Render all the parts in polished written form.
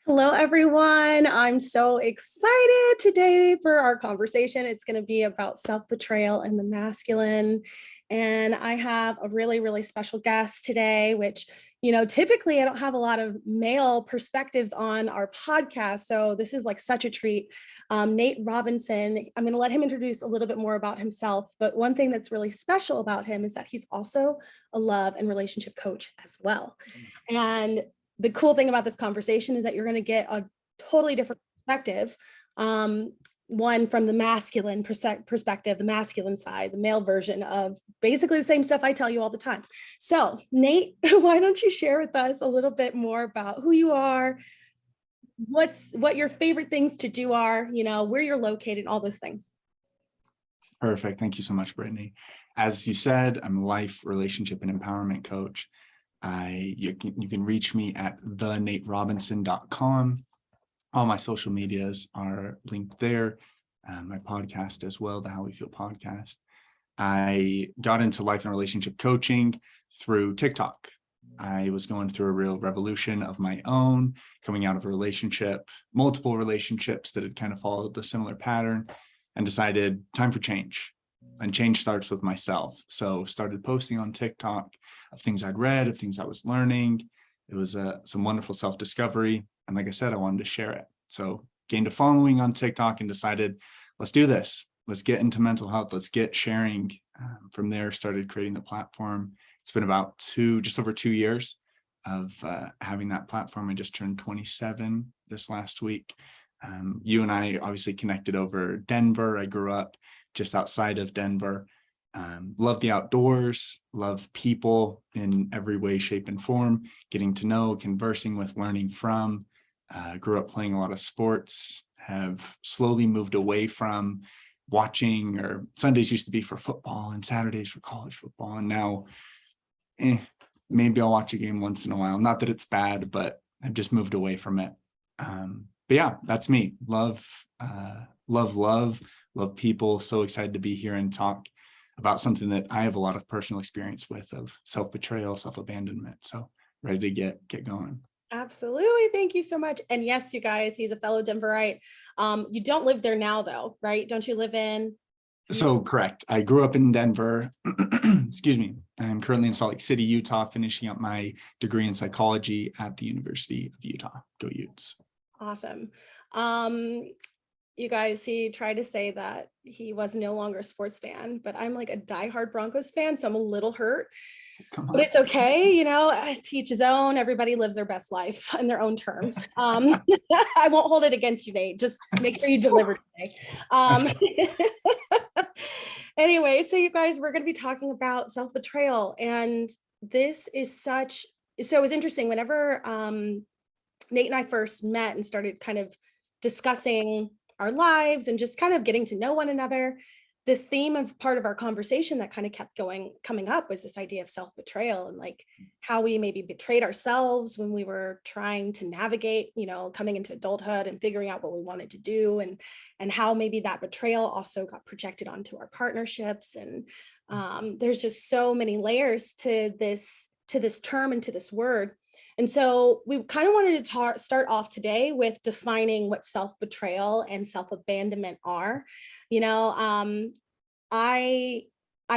Hello, everyone. I'm so excited today for our conversation. It's going to be about self-betrayal and the masculine. And I have a really, really special guest today, which, typically I don't have a lot of male perspectives on our podcast. So this is like such a treat. Nate Robinson, I'm going to let him introduce a little bit more about himself. But one thing that's really special about him is that he's also a love and relationship coach as well. And the cool thing about this conversation is that you're going to get a totally different perspective. One from the masculine perspective, the masculine side, the male version of basically the same stuff I tell you all the time. So, Nate, why don't you share with us a little bit more about who you are, what your favorite things to do are, where you're located, all those things. Perfect. Thank you so much, Brittany. As you said, I'm a life, relationship, and empowerment coach. You can reach me at thenaterobinson.com. All my social medias are linked there. My podcast as well, the How We Feel podcast. I got into life and relationship coaching through TikTok. I was going through a real revolution of my own, coming out of a relationship, multiple relationships that had kind of followed a similar pattern, and decided time for change. And change starts with myself. So started posting on TikTok of things I'd read, of things I was learning. It was some wonderful self-discovery. And like I said, I wanted to share it. So gained a following on TikTok and decided, let's do this. Let's get into mental health. Let's get sharing. From there, started creating the platform. It's been about just over 2 years of having that platform. I just turned 27 this last week. You and I obviously connected over Denver. I grew up just outside of Denver. Love the outdoors, love people in every way, shape, and form, getting to know, conversing with, learning from. Grew up playing a lot of sports, have slowly moved away from watching, or Sundays used to be for football and Saturdays for college football. And now maybe I'll watch a game once in a while. Not that it's bad, but I've just moved away from it. But yeah, that's me. Love people. So excited to be here and talk about something that I have a lot of personal experience with, of self-betrayal, self-abandonment. So ready to get going. Absolutely. Thank you so much. And yes, you guys, he's a fellow Denverite. You don't live there now though, right? Don't you live in? So correct. I grew up in Denver. Excuse me. I'm currently in Salt Lake City, Utah, finishing up my degree in psychology at the University of Utah. Go Utes. Awesome. You guys, he tried to say that he was no longer a sports fan, but I'm like a diehard Broncos fan, so I'm a little hurt. But it's okay, to each his own. Everybody lives their best life in their own terms. I won't hold it against you, Nate. Just make sure you deliver today. Anyway, so you guys, we're going to be talking about self-betrayal. And this is so it was interesting. Whenever Nate and I first met and started kind of discussing our lives and just kind of getting to know one another, this theme of part of our conversation that kind of kept coming up was this idea of self-betrayal, and like how we maybe betrayed ourselves when we were trying to navigate, coming into adulthood and figuring out what we wanted to do, and how maybe that betrayal also got projected onto our partnerships. And there's just so many layers to this term and to this word. And so we kind of wanted to start off today with defining what self-betrayal and self-abandonment are. I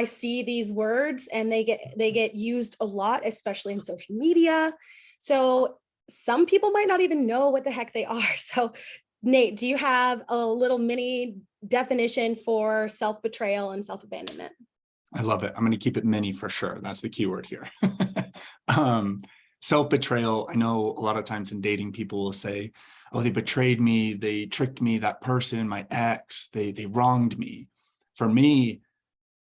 see these words and they get used a lot, especially in social media. So some people might not even know what the heck they are. So Nate, do you have a little mini definition for self-betrayal and self-abandonment? I love it. I'm going to keep it mini for sure. That's the keyword here. Self-betrayal. I know a lot of times in dating, people will say, oh, they betrayed me. They tricked me. That person, my ex, they wronged me. For me,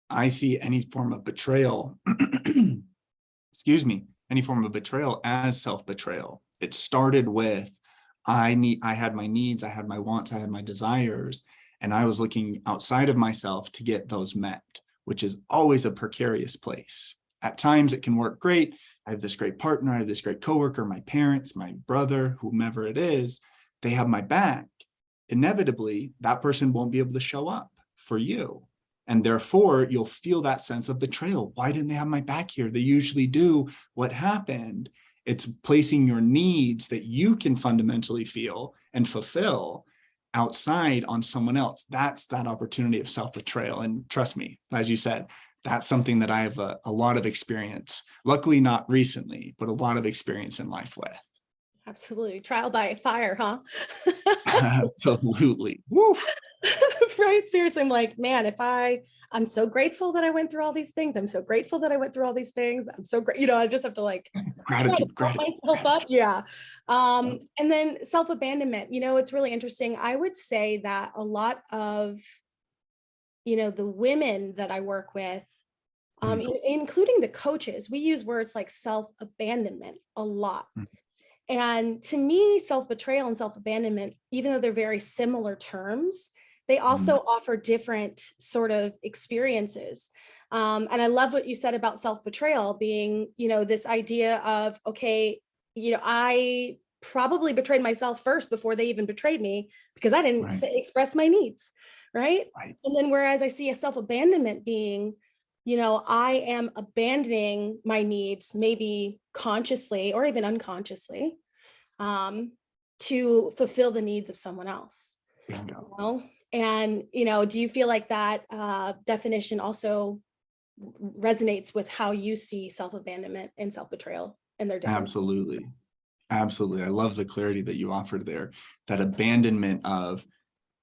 I see any form of betrayal, any form of betrayal as self-betrayal. It started with, I had my needs, I had my wants, I had my desires, and I was looking outside of myself to get those met, which is always a precarious place. At times it can work great. I have this great partner, I have this great coworker, my parents, my brother, whomever it is, they have my back. Inevitably, that person won't be able to show up for you. And therefore, you'll feel that sense of betrayal. Why didn't they have my back here? They usually do. What happened? It's placing your needs that you can fundamentally feel and fulfill outside on someone else. That's that opportunity of self-betrayal. And trust me, as you said, that's something that I have a lot of experience, luckily not recently, but a lot of experience in life with. Absolutely. Trial by fire, huh? Absolutely. Woof. Right. Seriously. I'm like, man, I'm so grateful that I went through all these things. I'm so grateful that I went through all these things. I'm so great. I just have to like try to Gratitude, pump gratitude. myself up. Yeah. And then self-abandonment, it's really interesting. I would say that a lot of, the women that I work with, Mm, including the coaches, we use words like self-abandonment a lot. mm, And to me, self-betrayal and self-abandonment, even though they're very similar terms, they also mm. offer different sort of experiences. And I love what you said about self-betrayal being, this idea of, okay, I probably betrayed myself first before they even betrayed me because I didn't Right, express my needs, right? right. And then whereas I see a self-abandonment being, I am abandoning my needs, maybe consciously or even unconsciously, um, to fulfill the needs of someone else. Bingo. And do you feel like that definition also resonates with how you see self-abandonment and self-betrayal and their difference? Absolutely. Absolutely. I love the clarity that you offered there. That abandonment of,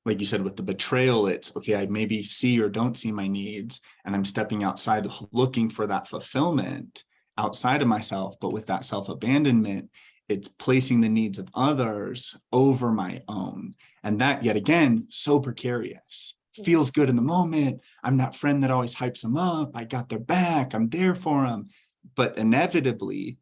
like you said, with the betrayal, it's okay, I maybe see or don't see my needs, and I'm stepping outside looking for that fulfillment outside of myself. But with that self-abandonment, it's placing the needs of others over my own. And that, yet again, so precarious. Feels good in the moment. I'm that friend that always hypes them up. I got their back. I'm there for them. But inevitably,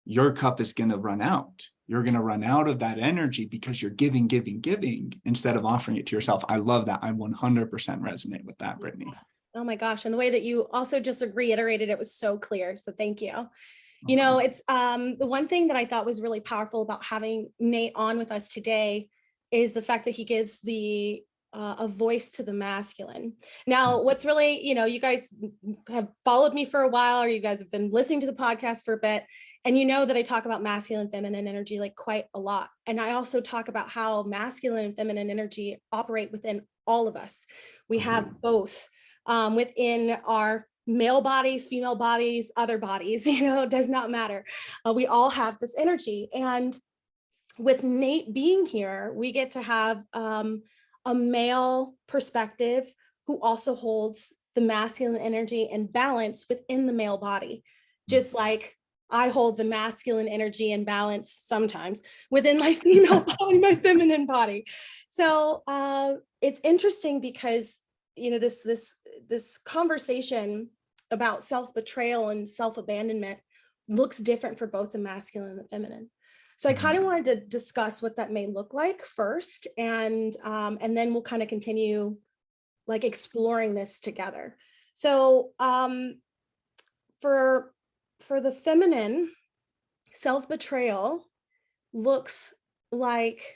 your cup is going to run out. You're going to run out of that energy because you're giving, giving, giving instead of offering it to yourself. I love that. I 100% resonate with that, Brittany. Oh my gosh. And the way that you also just reiterated it was so clear. So thank you. Okay. It's the one thing that I thought was really powerful about having Nate on with us today is the fact that he gives the a voice to the masculine. Now, what's really, you guys have followed me for a while, or you guys have been listening to the podcast for a bit, and you know that I talk about masculine and feminine energy like quite a lot. And I also talk about how masculine and feminine energy operate within all of us. We have both within our male bodies, female bodies, other bodies, it does not matter. We all have this energy. And with Nate being here, we get to have a male perspective who also holds the masculine energy and balance within the male body, just like I hold the masculine energy and balance sometimes within my female body, my feminine body. So it's interesting because this conversation about self-betrayal and self-abandonment looks different for both the masculine and the feminine. So I kind of wanted to discuss what that may look like first, and then we'll kind of continue like exploring this together. So for the feminine, self-betrayal looks like,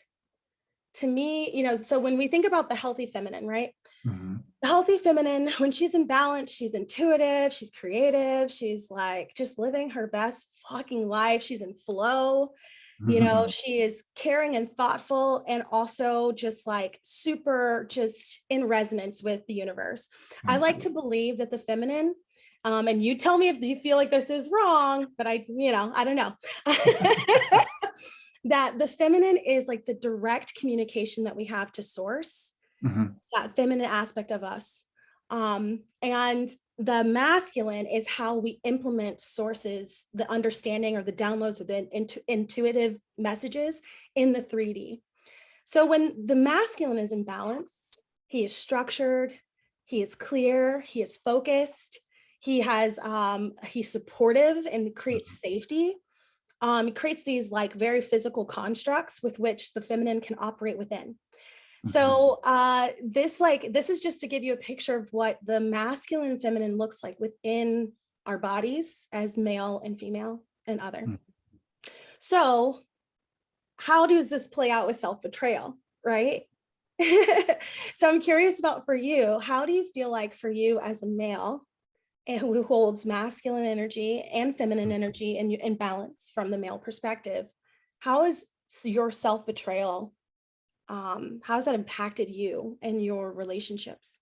to me, so when we think about the healthy feminine, right? Mm-hmm. The healthy feminine, when she's in balance, she's intuitive, she's creative, she's like just living her best fucking life. She's in flow. She is caring and thoughtful, and also just like super just in resonance with the universe. I like to believe that the feminine, and you tell me if you feel like this is wrong, but I don't know. That the feminine is like the direct communication that we have to source, that feminine aspect of us. And the masculine is how we implement sources, the understanding or the downloads or the intuitive messages in the 3D. So when the masculine is in balance, he is structured, he is clear, he is focused, he's supportive and creates safety. He creates these like very physical constructs with which the feminine can operate within. So this is just to give you a picture of what the masculine and feminine looks like within our bodies as male and female and other. So how does this play out with self-betrayal, right? So I'm curious about, for you, how do you feel like for you as a male, and who holds masculine energy and feminine energy in balance from the male perspective. How is your self-betrayal, how has that impacted you and your relationships?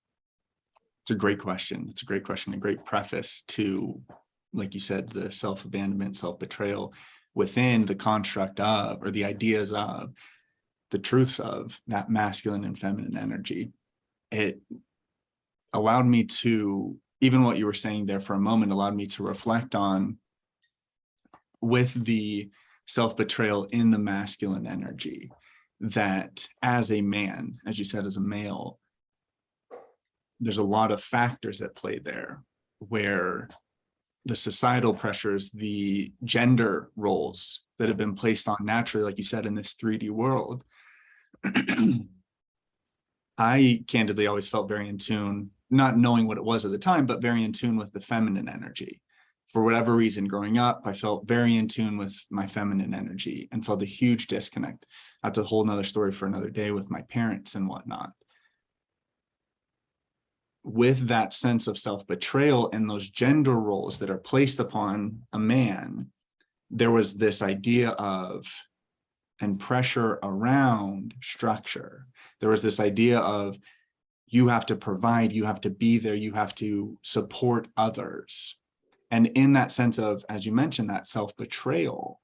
It's a great question. It's a great question, a great preface to, like you said, the self-abandonment, self-betrayal within the construct of, or the ideas of, the truths of that masculine and feminine energy. It allowed me to, even what you were saying there for a moment, allowed me to reflect on, with the self-betrayal in the masculine energy, that as a man, as you said, as a male, there's a lot of factors at play there, where the societal pressures, the gender roles that have been placed on naturally, like you said, in this 3D world. I candidly always felt very in tune, not knowing what it was at the time, but very in tune with the feminine energy. For whatever reason, growing up, I felt very in tune with my feminine energy and felt a huge disconnect. That's a whole nother story for another day with my parents and whatnot. With that sense of self-betrayal and those gender roles that are placed upon a man, there was this idea of, and pressure around structure. There was this idea of, you have to provide, you have to be there, you have to support others. And in that sense of, as you mentioned, that self-betrayal,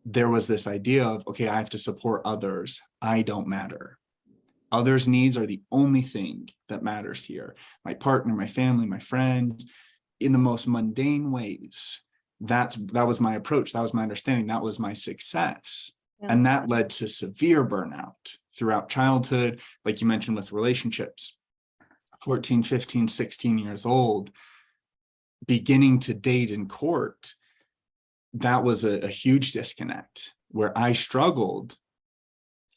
there was this idea of, okay, I have to support others. I don't matter. Others' needs are the only thing that matters here. My partner, my family, my friends, in the most mundane ways. That was my approach. That was my understanding. That was my success. Yeah. And that led to severe burnout throughout childhood, like you mentioned, with relationships, 14, 15, 16 years old, beginning to date in court. That was a huge disconnect where I struggled.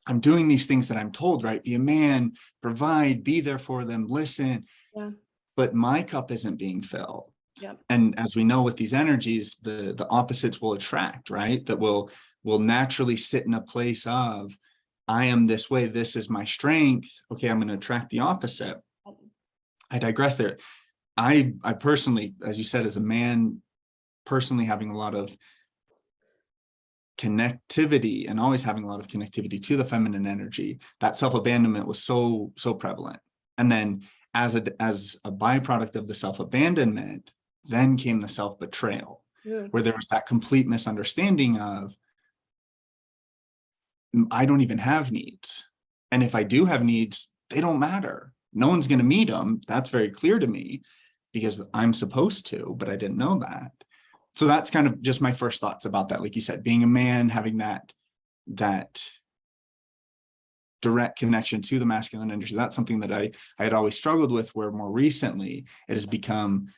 I'm doing these things that I'm told, right? Be a man, provide, be there for them, listen. Yeah. But my cup isn't being filled. Yep. And as we know with these energies, the opposites will attract, right? That will naturally sit in a place of, I am this way, this is my strength. Okay, I'm going to attract the opposite. I digress there. I personally, as you said, as a man, personally having a lot of connectivity and always having a lot of connectivity to the feminine energy, that self-abandonment was so prevalent. And then as a byproduct of the self-abandonment, then came the self-betrayal, where there was that complete misunderstanding of, I don't even have needs. And if I do have needs, they don't matter. No one's going to meet them. That's very clear to me because I'm supposed to, but I didn't know that. So that's kind of just my first thoughts about that. Like you said, being a man, having that direct connection to the masculine energy, that's something that I had always struggled with, where more recently it has become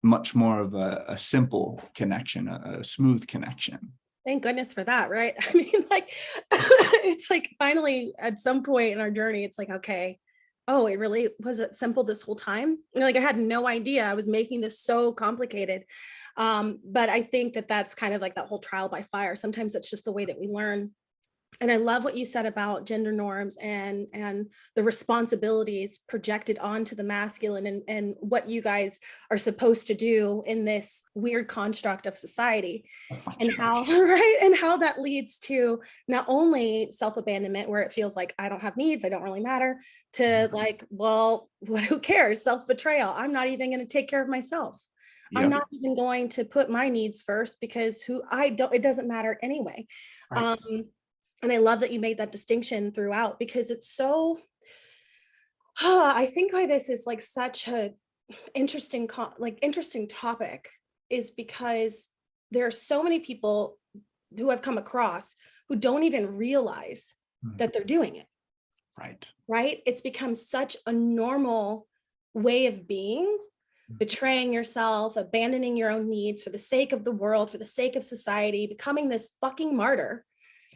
much more of a simple connection, a smooth connection. Thank goodness for that, right? I mean, like, it's like finally at some point in our journey, it's like, okay, oh, it really was it simple this whole time? Like I had no idea I was making this so complicated. But I think that that's kind of like that whole trial by fire. Sometimes it's just the way that we learn. And I love what you said about gender norms and the responsibilities projected onto the masculine and what you guys are supposed to do in this weird construct of society. And how, right? And how that leads to not only self-abandonment, where it feels like I don't have needs, I don't really matter, to like, well, who cares? Self-betrayal. I'm not even going to take care of myself. Yep. I'm not even going to put my needs first because it doesn't matter anyway. Right. And I love that you made that distinction throughout, because it's so, I think why this is like such a interesting topic is because there are so many people who I've come across who don't even realize that they're doing it. Right. It's become such a normal way of being, betraying yourself, abandoning your own needs for the sake of the world, for the sake of society, becoming this fucking martyr.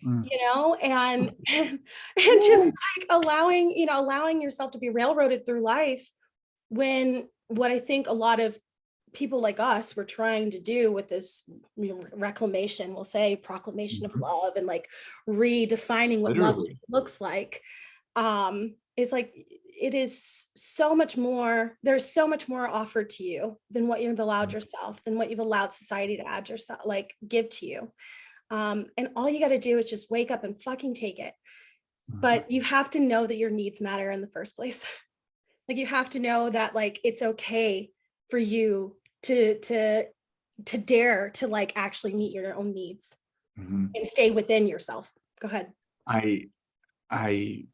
You know, and just like allowing yourself to be railroaded through life, when what I think a lot of people like us were trying to do with this reclamation, we'll say proclamation of love, and like redefining what love looks like, is like, it is so much more, there's so much more offered to you than what you've allowed yourself, than what you've allowed society to add yourself, like give to you. And all you got to do is just wake up and fucking take it. But you have to know that your needs matter in the first place. Like you have to know that like it's okay for you to dare to like actually meet your own needs Mhm. and stay within yourself. Go ahead. I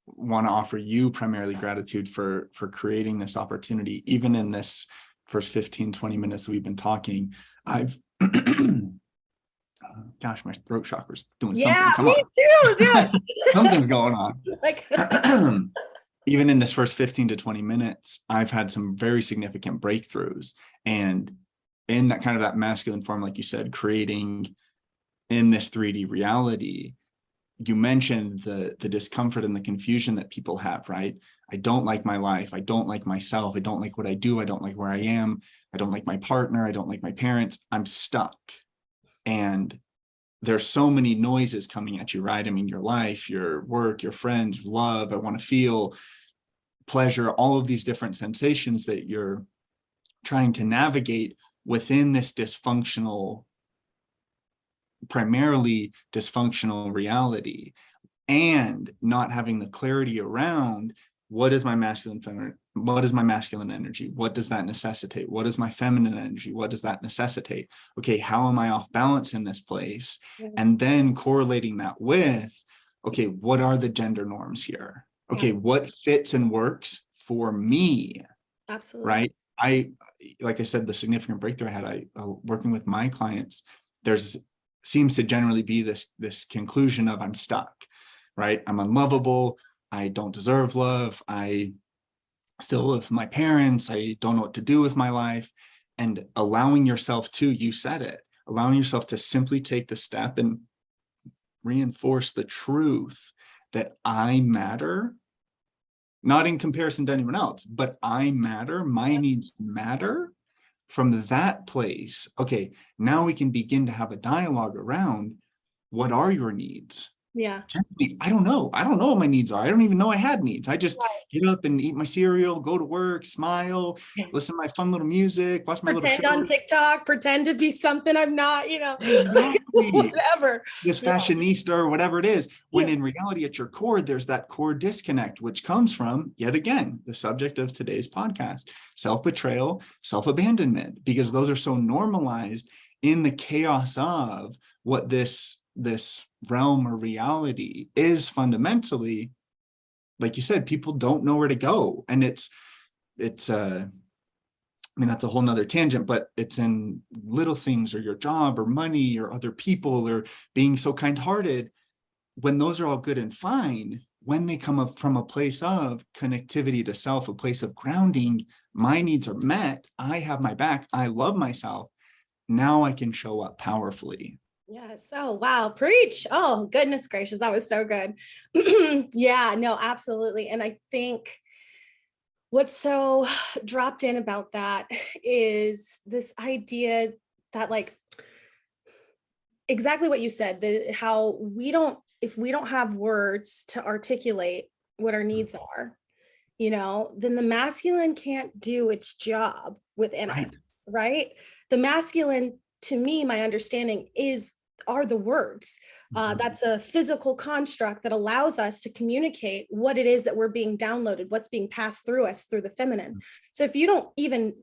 want to offer you primarily gratitude for creating this opportunity. Even in this first 15-20 minutes that we've been talking, I've gosh, my throat chakra's doing Yeah, something. Come me on. too, dude. Something's going on. Like Even in this first 15 to 20 minutes, I've had some very significant breakthroughs. And in that kind of that masculine form, like you said, creating in this 3D reality, you mentioned the discomfort and the confusion that people have, right? I don't like my life. I don't like myself. I don't like what I do. I don't like where I am. I don't like my partner. I don't like my parents. I'm stuck. And there's so many noises coming at you, right? I mean, your life, your work, your friends, love, I want to feel pleasure, all of these different sensations that you're trying to navigate within this dysfunctional, primarily dysfunctional reality, and not having the clarity around what is my masculine feminine, what is my masculine energy, what does that necessitate, what is my feminine energy, what does that necessitate, okay, how am I off balance in this place, and then correlating that with, okay, what are the gender norms here, okay, what fits and works for me. absolutely. Right. Like I said, the significant breakthrough I had, working with my clients, there's seems to generally be this conclusion of I'm stuck, right? I'm unlovable. I don't deserve love. I still live with my parents. I don't know what to do with my life. And allowing yourself to, you said it, allowing yourself to simply take the step and reinforce the truth that I matter, not in comparison to anyone else, but I matter, my needs matter. From that place, okay, now we can begin to have a dialogue around what are your needs? Yeah. I don't know. I don't know what my needs are. I don't even know I had needs. I just get up and eat my cereal, go to work, smile, Right. listen to my fun little music, watch my little Pretend on shows. TikTok, pretend to be something I'm not, Exactly. whatever. This Yeah. fashionista or whatever it is, when Yeah. in reality at your core, there's that core disconnect, which comes from, yet again, the subject of today's podcast, self-betrayal, self-abandonment, because those are so normalized in the chaos of what this realm or reality is fundamentally. Like you said, people don't know where to go. And it's I mean, that's a whole nother tangent, but it's in little things or your job or money or other people or being so kind-hearted. When those are all good and fine, when they come up from a place of connectivity to self, a place of grounding, my needs are met, I have my back, I love myself, now I can show up powerfully. Yes. Oh, wow. Preach. Oh, goodness gracious. That was so good. Yeah, no, absolutely. And I think what's so dropped in about that is this idea that like exactly what you said, how we don't, if we don't have words to articulate what our needs are, then the masculine can't do its job within us, Right. right? The masculine, to me, my understanding are the words. That's a physical construct that allows us to communicate what it is that we're being downloaded, what's being passed through us through the feminine. So if you don't even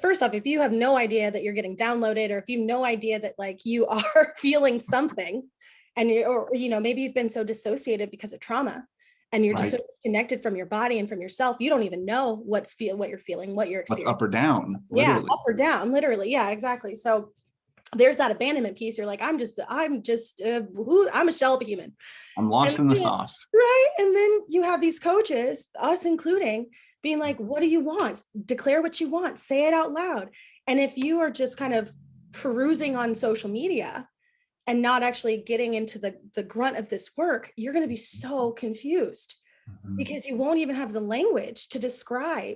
first off, if you have no idea that you're getting downloaded, or if you have no idea that like you are feeling something, and maybe you've been so dissociated because of trauma, and you're just Right. so disconnected from your body and from yourself, you don't even know what you're feeling, what you're What's experiencing. up or down, Yeah, literally. up or down, literally. Yeah, exactly. So there's that abandonment piece. You're like, I'm a shell of a human. I'm lost And in the then, sauce. right. And then you have these coaches, us including, being like, what do you want? Declare what you want, say it out loud. And if you are just kind of perusing on social media and not actually getting into the grunt of this work, you're going to be so confused because you won't even have the language to describe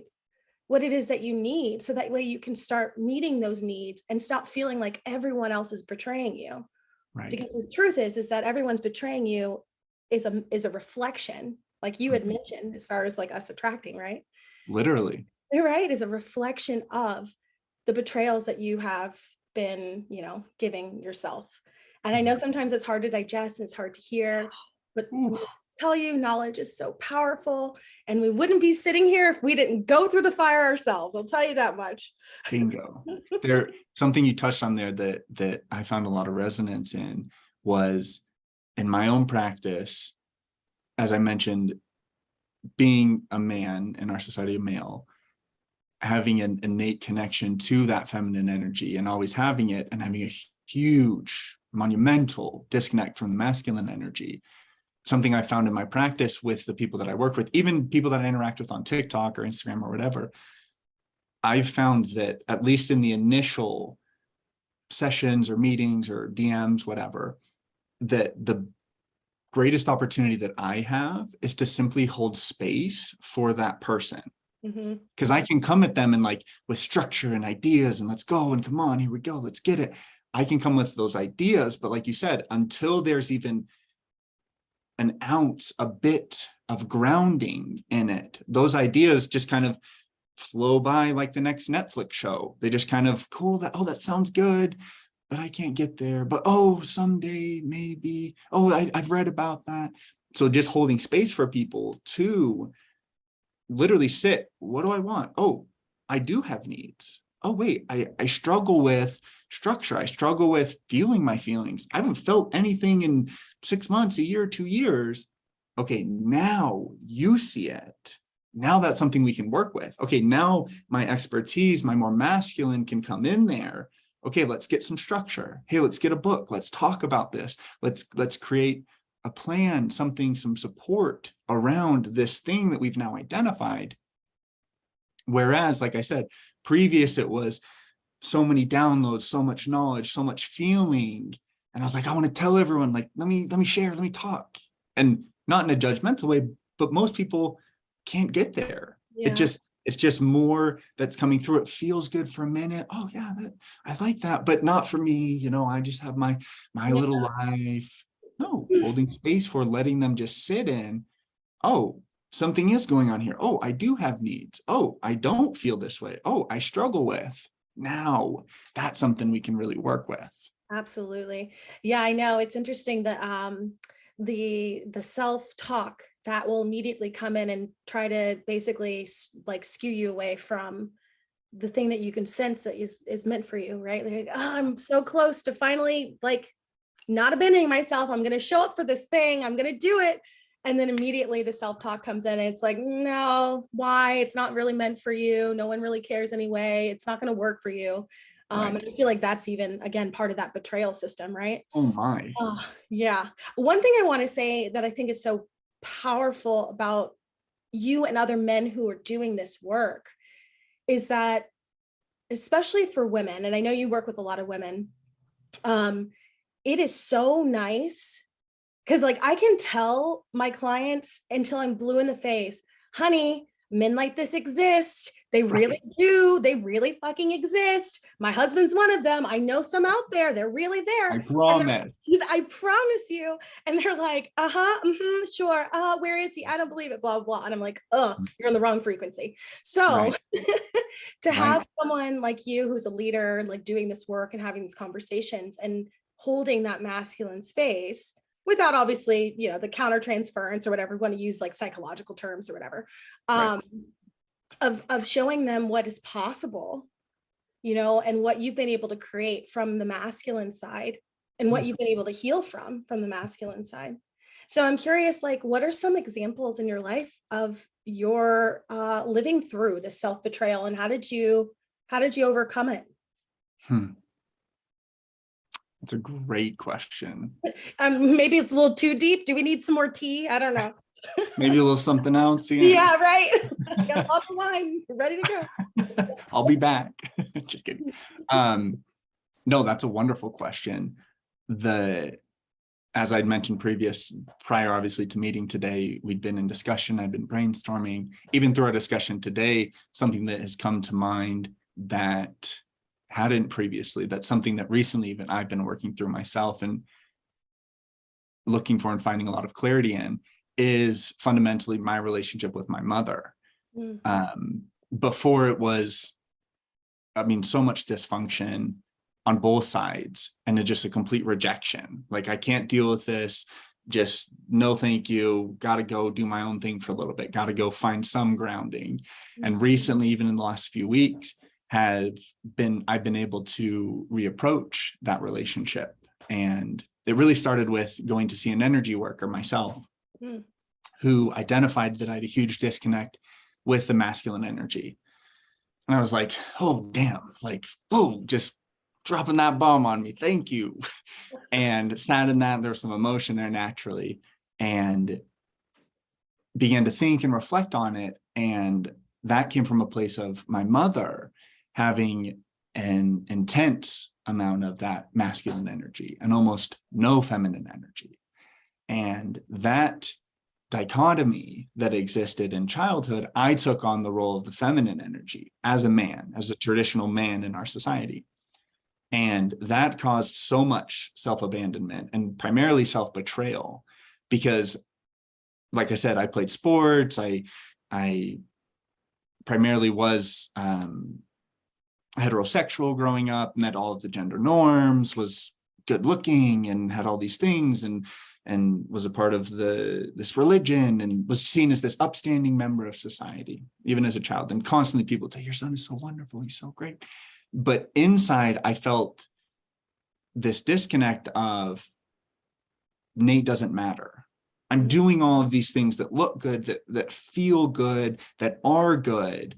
what it is that you need. So that way you can start meeting those needs and stop feeling like everyone else is betraying you. Right. Because the truth is that everyone's betraying you is a reflection. like you had mentioned, as far as like us attracting, right? Literally. Right, is a reflection of the betrayals that you have been, giving yourself. And I know sometimes it's hard to digest and it's hard to hear, but Ooh, let me tell you, knowledge is so powerful, and we wouldn't be sitting here if we didn't go through the fire ourselves. I'll tell you that much. bingo. There, something you touched on there that I found a lot of resonance in was in my own practice, as I mentioned, being a man in our society, a male, having an innate connection to that feminine energy and always having it, and having a huge monumental disconnect from the masculine energy. Something I found in my practice with the people that I work with, even people that I interact with on TikTok or Instagram or whatever, I've found that at least in the initial sessions or meetings or DMs, whatever, that the greatest opportunity that I have is to simply hold space for that person. Because I can come at them and like with structure and ideas and let's go and come on, here we go, let's get it. I can come with those ideas, but like you said, until there's even an ounce, a bit of grounding in it, those ideas just kind of flow by like the next Netflix show. They just kind of cool that, oh, that sounds good, but I can't get there. But oh, someday maybe. Oh, I've read about that. So just holding space for people to literally sit. What do I want? Oh, I do have needs. Oh, wait, I struggle with structure. I struggle with feeling my feelings. I haven't felt anything in 6 months, a year, 2 years. Okay, now you see it. Now that's something we can work with. Okay, now my expertise, my more masculine can come in there. Okay, let's get some structure. Hey, let's get a book. Let's talk about this. Let's create a plan, something, some support around this thing that we've now identified. Whereas, like I said, previous it was so many downloads, so much knowledge, so much feeling. And I was like, I want to tell everyone, like, let me share, let me talk. And not in a judgmental way, but most people can't get there. Yeah. It's just more that's coming through. It feels good for a minute. Oh yeah, I like that, but not for me. I just have my little life. No, holding space for letting them just sit in. Oh, something is going on here. Oh, I do have needs. Oh, I don't feel this way. Oh, I struggle with. Now that's something we can really work with. Absolutely. Yeah, I know. It's interesting that the self-talk that will immediately come in and try to basically like skew you away from the thing that you can sense that is meant for you, right? Like, oh, I'm so close to finally like not abandoning myself. I'm going to show up for this thing. I'm going to do it. And then immediately the self-talk comes in and it's like, no, why? It's not really meant for you. No one really cares anyway. It's not going to work for you. Right. And I feel like that's even, again, part of that betrayal system, right? Oh my. Yeah. One thing I want to say that I think is so powerful about you and other men who are doing this work is that, especially for women, and I know you work with a lot of women, it is so nice because like I can tell my clients until I'm blue in the face, honey, men like this exist. They really do. They really fucking exist. My husband's one of them. I know some out there. They're really there. I promise. I promise you. And they're like, sure. Where is he? I don't believe it, blah, blah. And I'm like, you're on the wrong frequency. So to have someone like you who's a leader, like doing this work and having these conversations and holding that masculine space without obviously, the counter transference or whatever, we want to use like psychological terms or whatever, of showing them what is possible, and what you've been able to create from the masculine side and what you've been able to heal from the masculine side. So I'm curious, like, what are some examples in your life of your living through this self-betrayal, and how did you overcome it? That's a great question. Maybe it's a little too deep. Do we need some more tea? I don't know. Maybe a little something else. Yeah, right. I got all the wine ready to go. I'll be back. Just kidding. No, that's a wonderful question. As I'd mentioned prior, obviously, to meeting today, we'd been in discussion. I'd been brainstorming. Even through our discussion today, something that has come to mind that hadn't previously, that's something that recently even I've been working through myself and looking for and finding a lot of clarity in, is fundamentally my relationship with my mother. Mm. Before it was, I mean, so much dysfunction on both sides and just a complete rejection. Like, I can't deal with this. Just no, thank you. Got to go do my own thing for a little bit. Got to go find some grounding. And recently, even in the last few weeks, I've been able to reapproach that relationship. And it really started with going to see an energy worker myself, who identified that I had a huge disconnect with the masculine energy. And I was like, oh, damn, like, boom, just dropping that bomb on me. Thank you. And sat in that, there's some emotion there naturally, and began to think and reflect on it. And that came from a place of my mother having an intense amount of that masculine energy and almost no feminine energy. And that dichotomy that existed in childhood, I took on the role of the feminine energy as a man, as a traditional man in our society. And that caused so much self-abandonment and primarily self-betrayal, because, like I said, I played sports. I primarily was heterosexual growing up, met all of the gender norms, was good looking and had all these things, and was a part of this religion and was seen as this upstanding member of society, even as a child. And constantly people would say, your son is so wonderful, he's so great. But inside, I felt this disconnect of Nate doesn't matter. I'm doing all of these things that look good, that feel good, that are good,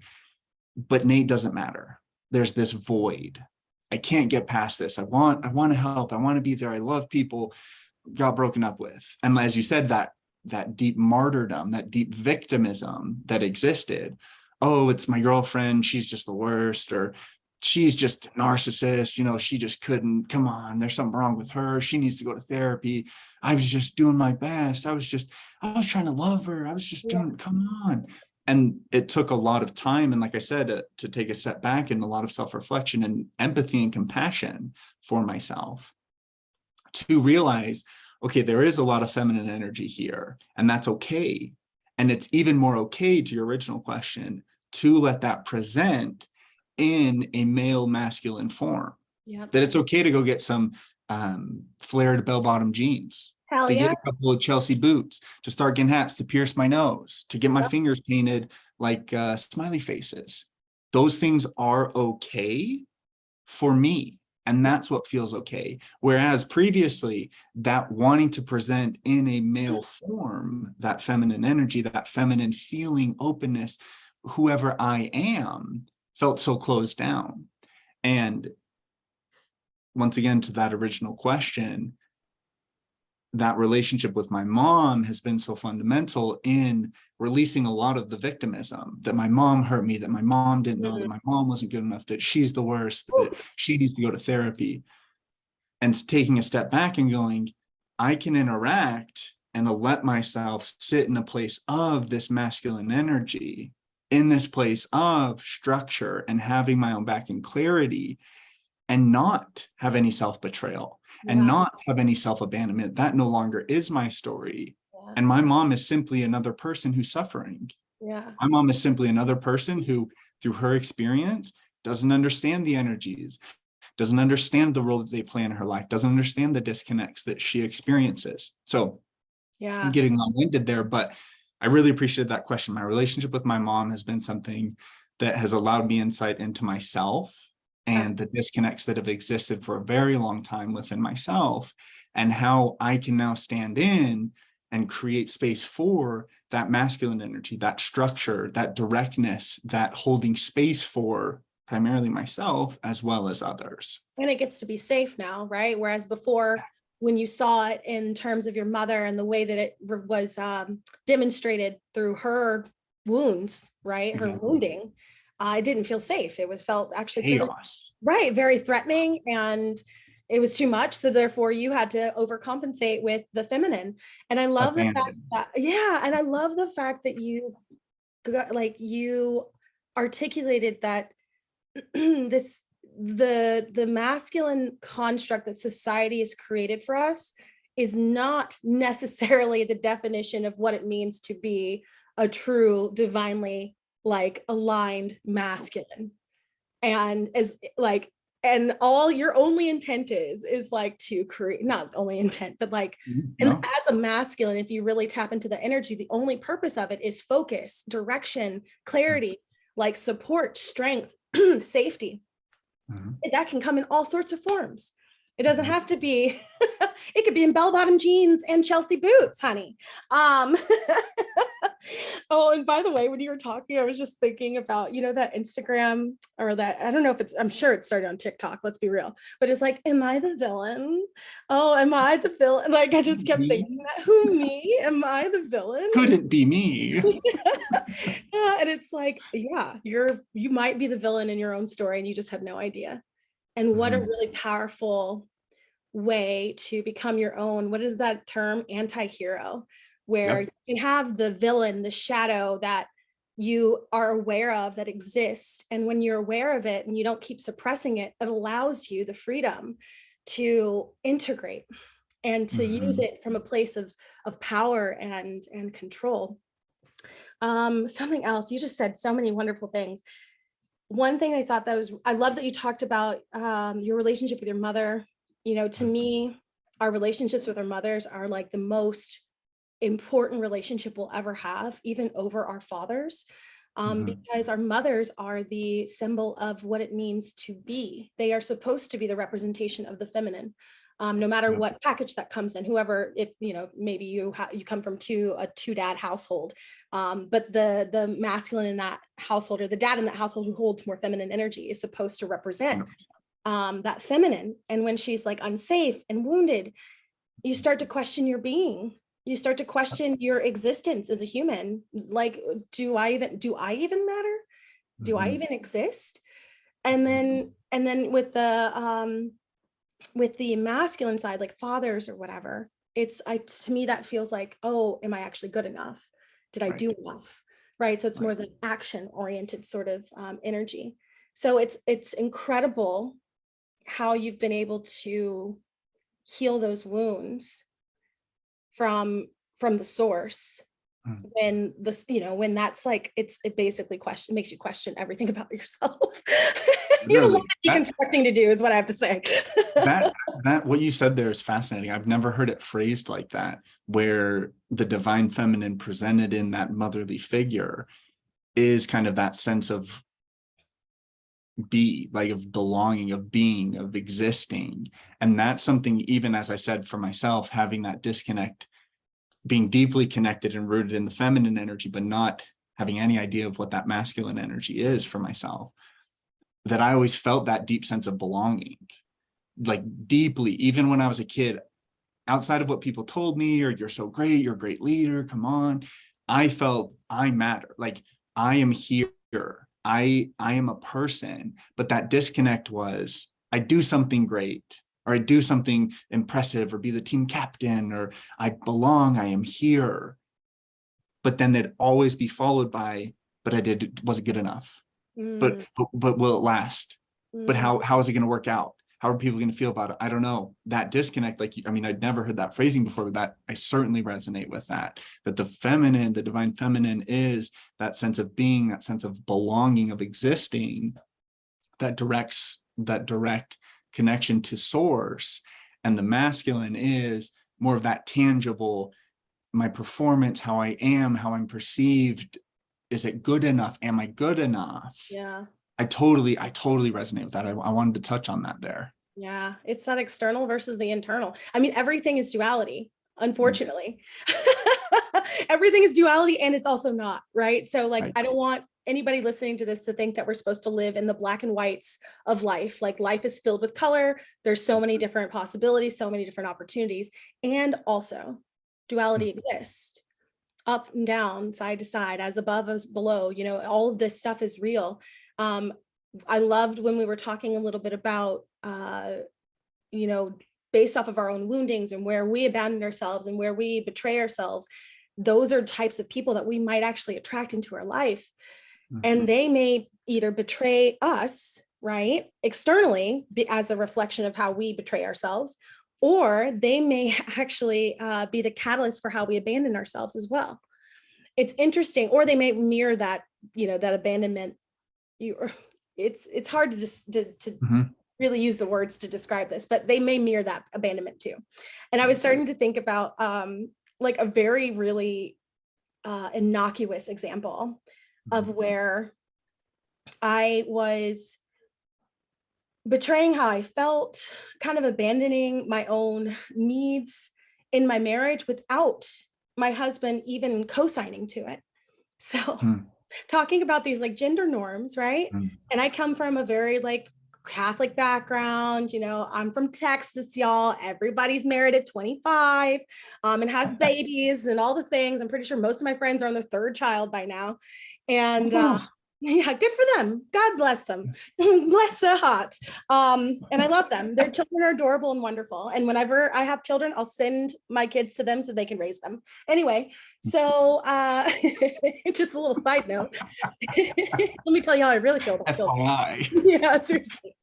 but Nate doesn't matter. There's this void. I can't get past this. I want to help. I want to be there. I love people. Got broken up with. And as you said, that deep martyrdom, that deep victimism that existed. Oh, it's my girlfriend. She's just the worst. Or she's just a narcissist. You know, she just couldn't. Come on, there's something wrong with her. She needs to go to therapy. I was just doing my best. I was trying to love her. I was just doing, come on. And it took a lot of time. And like I said, to take a step back and a lot of self-reflection and empathy and compassion for myself to realize, okay, there is a lot of feminine energy here, and that's okay. And it's even more okay, to your original question, to let that present in a male masculine form. Yep. That it's okay to go get some flared bell-bottom jeans, Hell to yeah. get a couple of Chelsea boots, to start getting hats, to pierce my nose, to get my fingers painted like smiley faces. Those things are okay for me. And that's what feels okay. Whereas previously, that wanting to present in a male form, that feminine energy, that feminine feeling, openness, whoever I am, felt so closed down. And once again, to that original question, that relationship with my mom has been so fundamental in releasing a lot of the victimism, that my mom hurt me, that my mom didn't know, that my mom wasn't good enough, that she's the worst, that she needs to go to therapy. And taking a step back and going, I can interact and let myself sit in a place of this masculine energy, in this place of structure and having my own back and clarity, and not have any self-betrayal and not have any self-abandonment. That no longer is my story. And my mom is simply another person who's suffering. My mom is simply another person who, through her experience, doesn't understand the energies, doesn't understand the role that they play in her life, doesn't understand the disconnects that she experiences. So I'm getting long-winded there, but I really appreciated that question. My relationship with my mom has been something that has allowed me insight into myself and the disconnects that have existed for a very long time within myself, and how I can now stand in and create space for that masculine energy, that structure, that directness, that holding space for primarily myself as well as others. And it gets to be safe now, right? Whereas before, when you saw it in terms of your mother and the way that it was demonstrated through her wounds, right? Her wounding, it didn't feel safe. It was felt actually chaos. Very threatening, and it was too much. So therefore you had to overcompensate with the feminine. And I love the fact that, and I love the fact that you articulated that the masculine construct that society has created for us is not necessarily the definition of what it means to be a true divinely like aligned masculine. And as like, and all your only intent is like to create, not only intent, but like, and No. as a masculine, if you really tap into the energy, the only purpose of it is focus, direction, clarity, like support, strength, safety. Mhm. That can come in all sorts of forms. It doesn't Mhm. have to be, it could be in bell-bottom jeans and Chelsea boots, honey. Oh, and by the way, when you were talking, I was just thinking about, that Instagram or that, I don't know if it's, I'm sure it started on TikTok, let's be real, but it's like, am I the villain? Oh, am I the villain? Like, I just kept Me? thinking that, who, me? Am I the villain? Couldn't be me. Yeah, and it's like, yeah, you might be the villain in your own story and you just have no idea. And what a Mhm. really powerful way to become your own, what is that term? Anti-hero, where Yep. you can have the villain, the shadow that you are aware of that exists. And when you're aware of it and you don't keep suppressing it, it allows you the freedom to integrate and to use Mhm. it from a place of power and control. Something else, you just said so many wonderful things. One thing I thought that was, I love that you talked about your relationship with your mother. To me, our relationships with our mothers are like the most important relationship we'll ever have, even over our fathers, Mhm. because our mothers are the symbol of what it means to be. They are supposed to be the representation of the feminine. No matter Yep. what package that comes in, whoever, if maybe you come from a two dad household, but the masculine in that household or the dad in that household who holds more feminine energy is supposed to represent 100%. that feminine. And when she's like unsafe and wounded, you start to question your being. You start to question your existence as a human. Like, do I even matter? Do I Mhm. even exist? And then with the masculine side, like fathers or whatever, to me that feels like, oh, am I actually good enough? Did I Right. do enough? Right. So it's Right. more the action oriented sort of energy. So it's incredible how you've been able to heal those wounds from the source, Mm. when when that's like, it basically makes you question everything about yourself. You have a lot Literally, of deconstructing to do, is what I have to say. that that what you said there is fascinating. I've never heard it phrased like that, where the divine feminine presented in that motherly figure is kind of that sense of like of belonging, of being, of existing. And that's something, even as I said, for myself, having that disconnect, being deeply connected and rooted in the feminine energy, but not having any idea of what that masculine energy is for myself, that I always felt that deep sense of belonging, like deeply, even when I was a kid, outside of what people told me, or you're so great, you're a great leader, come on. I felt I matter. Like, I am here. I am a person. But that disconnect was, I do something great, or I do something impressive, or be the team captain, or I belong, I am here. But then they'd always be followed by, but was it good enough? But Mm, but will it last? But mm, how is it going to work out? How are people going to feel about it? I don't know. That disconnect, like, I mean, I'd never heard that phrasing before, but that I certainly resonate with that. That the feminine, the divine feminine, is that sense of being, that sense of belonging, of existing, that direct connection to source. And the masculine is more of that tangible, my performance, how I am, how I'm perceived. Is it good enough? Am I good enough? yeah. I totally resonate with that. I wanted to touch on that there. Yeah, it's that external versus the internal. I mean, everything is duality, Mm. unfortunately. Everything is duality and it's also not, right? So like, Right. I don't want anybody listening to this to think that we're supposed to live in the black and whites of life. Like, life is filled with color. There's so many different possibilities, so many different opportunities. And also, duality exists, up and down, side to side, as above as below. All of this stuff is real. um I loved when we were talking a little bit about you know based off of our own woundings and where we abandon ourselves and where we betray ourselves. Those are types of people that we might actually attract into our life, Mhm. and they may either betray us, right, externally, as a reflection of how we betray ourselves, or they may actually be the catalyst for how we abandon ourselves as well. It's interesting, or they may mirror that, that abandonment. It's hard to just to Mhm. really use the words to describe this, but they may mirror that abandonment too. And I was starting to think about like a very really innocuous example of Mhm. where I was betraying how I felt, kind of abandoning my own needs in my marriage without my husband even co-signing to it. So Mhm. talking about these like gender norms, right? Mhm. And I come from a very like Catholic background, I'm from Texas, y'all. Everybody's married at 25 and has babies and all the things. I'm pretty sure most of my friends are on their third child by now. And Oh, yeah, good for them. God bless them. Bless the heart. And I love them. Their children are adorable and wonderful. And whenever I have children, I'll send my kids to them so they can raise them. Anyway, so just a little side note. Let me tell you how I really feel about children. FYI. Yeah, seriously.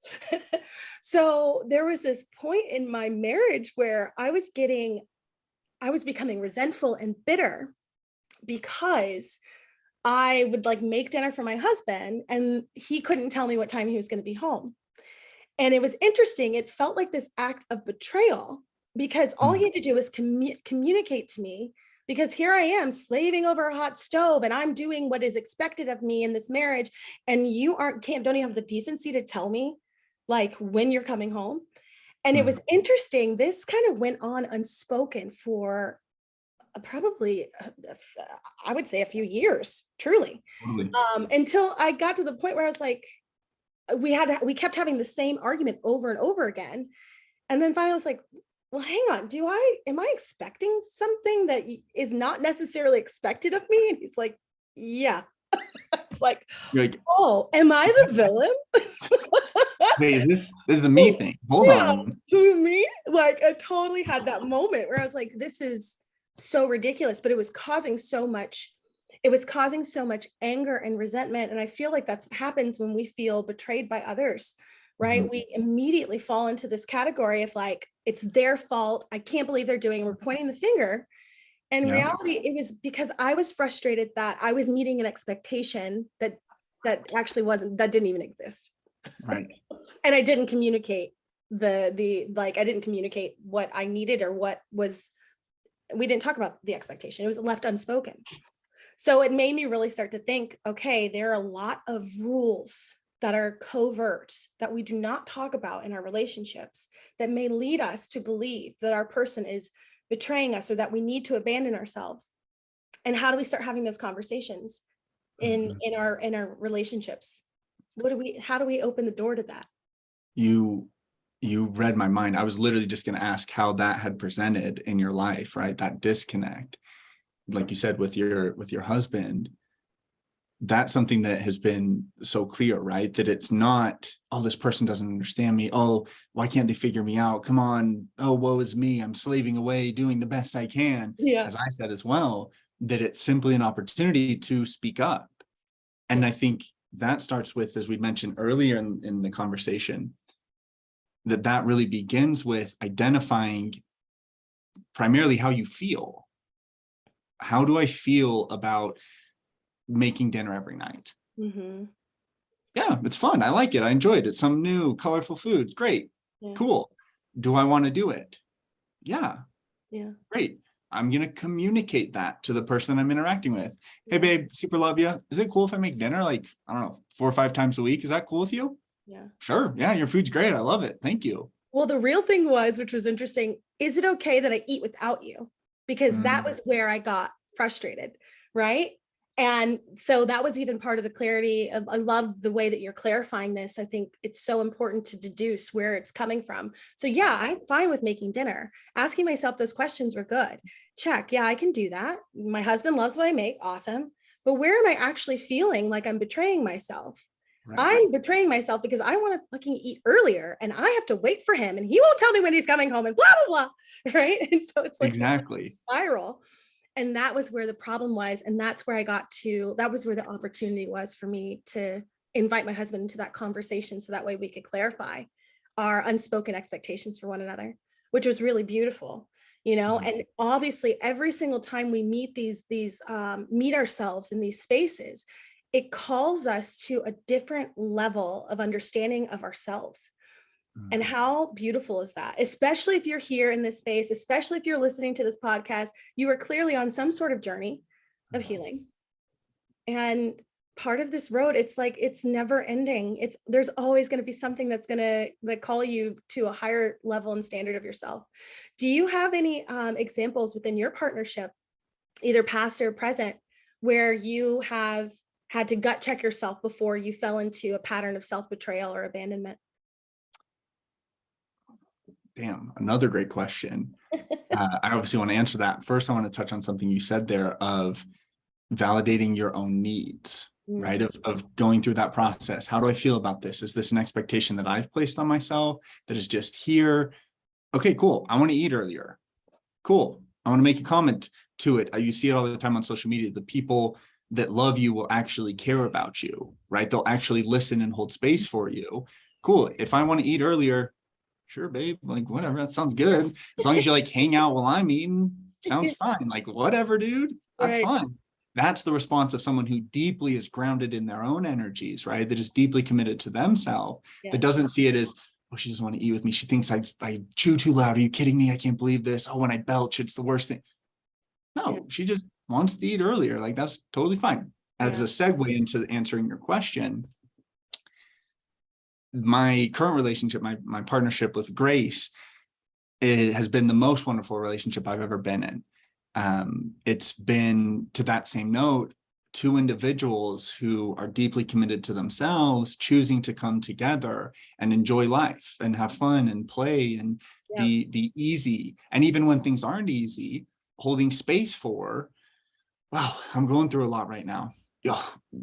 So there was this point in my marriage where I was becoming resentful and bitter because I would like make dinner for my husband and he couldn't tell me what time he was going to be home. And it was interesting. It felt like this act of betrayal because all he Mhm. had to do was communicate to me, because here I am slaving over a hot stove and I'm doing what is expected of me in this marriage. And you don't even have the decency to tell me like when you're coming home. And it Mhm. was interesting. This kind of went on unspoken for probably, I would say a few years, truly, Totally. until I got to the point where I was like, we kept having the same argument over and over again. And then finally I was like, well, hang on, am I expecting something that is not necessarily expected of me? And he's like, yeah. It's like, You're like, oh, am I the villain? wait, this is the me thing. Hold Yeah, on. to me, like I totally had that moment where I was like, this is so ridiculous, but it was causing so much anger and resentment. And I feel like that's what happens when we feel betrayed by others, right? Mhm. We immediately fall into this category of like, it's their fault. I can't believe they're doing, we're pointing the finger. And in Yeah. reality, it was because I was frustrated that I was meeting an expectation that actually wasn't, that didn't even exist. Right. And I didn't communicate I didn't communicate what I needed or what was, we didn't talk about the expectation. It was left unspoken. So it made me really start to think, okay, there are a lot of rules that are covert that we do not talk about in our relationships that may lead us to believe that our person is betraying us or that we need to abandon ourselves. And how do we start having those conversations Mhm. in our relationships? How do we open the door to that? You you read my mind. I was literally just going to ask how that had presented in your life, right? That disconnect, like you said, with your husband. That's something that has been so clear, right? That it's not, oh, this person doesn't understand me. Oh, why can't they figure me out? Come on. Oh, woe is me. I'm slaving away, doing the best I can. Yeah. As I said as well, that it's simply an opportunity to speak up. And I think that starts with, as we mentioned earlier in the conversation, that really begins with identifying primarily how you feel. How do I feel about making dinner every night? Mm-hmm. Yeah, it's fun. I like it. I enjoy it. It's some new colorful foods. Great. Yeah. Cool. Do I want to do it? Yeah, Yeah. great. I'm going to communicate that to the person I'm interacting with. Hey, Yeah. babe, super love you. Is it cool if I make dinner like, I don't know, 4 or 5 times a week? Is that cool with you? Yeah. Sure. Yeah, your food's great. I love it. Thank you. Well, the real thing was, which was interesting, is it okay that I eat without you? Because that Mm, was where I got frustrated, right? And so that was even part of the clarity. I love the way that you're clarifying this. I think it's so important to deduce where it's coming from. So yeah, I'm fine with making dinner. Asking myself those questions were good. Check. Yeah, I can do that. My husband loves what I make. Awesome. But where am I actually feeling like I'm betraying myself? right. I'm betraying myself because I want to fucking eat earlier and I have to wait for him and he won't tell me when he's coming home and blah, blah, blah. Right. And so it's like this Exactly. spiral. And that was where the problem was. And that's where that was where the opportunity was for me to invite my husband into that conversation. So that way we could clarify our unspoken expectations for one another. which was really beautiful, you know. Mhm. And obviously every single time we meet these meet ourselves in these spaces, it calls us to a different level of understanding of ourselves. And Mhm. how beautiful is that? Especially if you're here in this space, especially if you're listening to this podcast, you are clearly on some sort of journey of healing. And part of this road, it's like it's never ending. It's there's always going to be something that's going to like call you to a higher level and standard of yourself. Do you have any examples within your partnership, either past or present, where you have had to gut check yourself before you fell into a pattern of self-betrayal or abandonment? Damn, another great question. I obviously want to answer that. First, I want to touch on something you said there of validating your own needs, right? Mm, Of going through that process. How do I feel about this? Is this an expectation that I've placed on myself that is just here? Okay, cool. I want to eat earlier. Cool. I want to make a comment to it. You see it all the time on social media. The people that love you will actually care about you, right? They'll actually listen and hold space for you. Cool. If I want to eat earlier, sure, babe, like whatever, that sounds good. As long as you like hang out while I'm eating, sounds fine. Like whatever, dude, that's right. fine. That's the response of someone who deeply is grounded in their own energies, right? That is deeply committed to themselves, that Yes. doesn't see it as, oh, she doesn't want to eat with me. She thinks I chew too loud. Are you kidding me? I can't believe this. Oh, when I belch, it's the worst thing. Yeah. No, she just wants to eat earlier. Like that's totally fine. As Yeah. a segue into answering your question, my current relationship, my partnership with Grace, it has been the most wonderful relationship I've ever been in. It's been, to that same note, two individuals who are deeply committed to themselves, choosing to come together and enjoy life and have fun and play and Yeah. be easy. And even when things aren't easy, holding space for, wow, I'm going through a lot right now.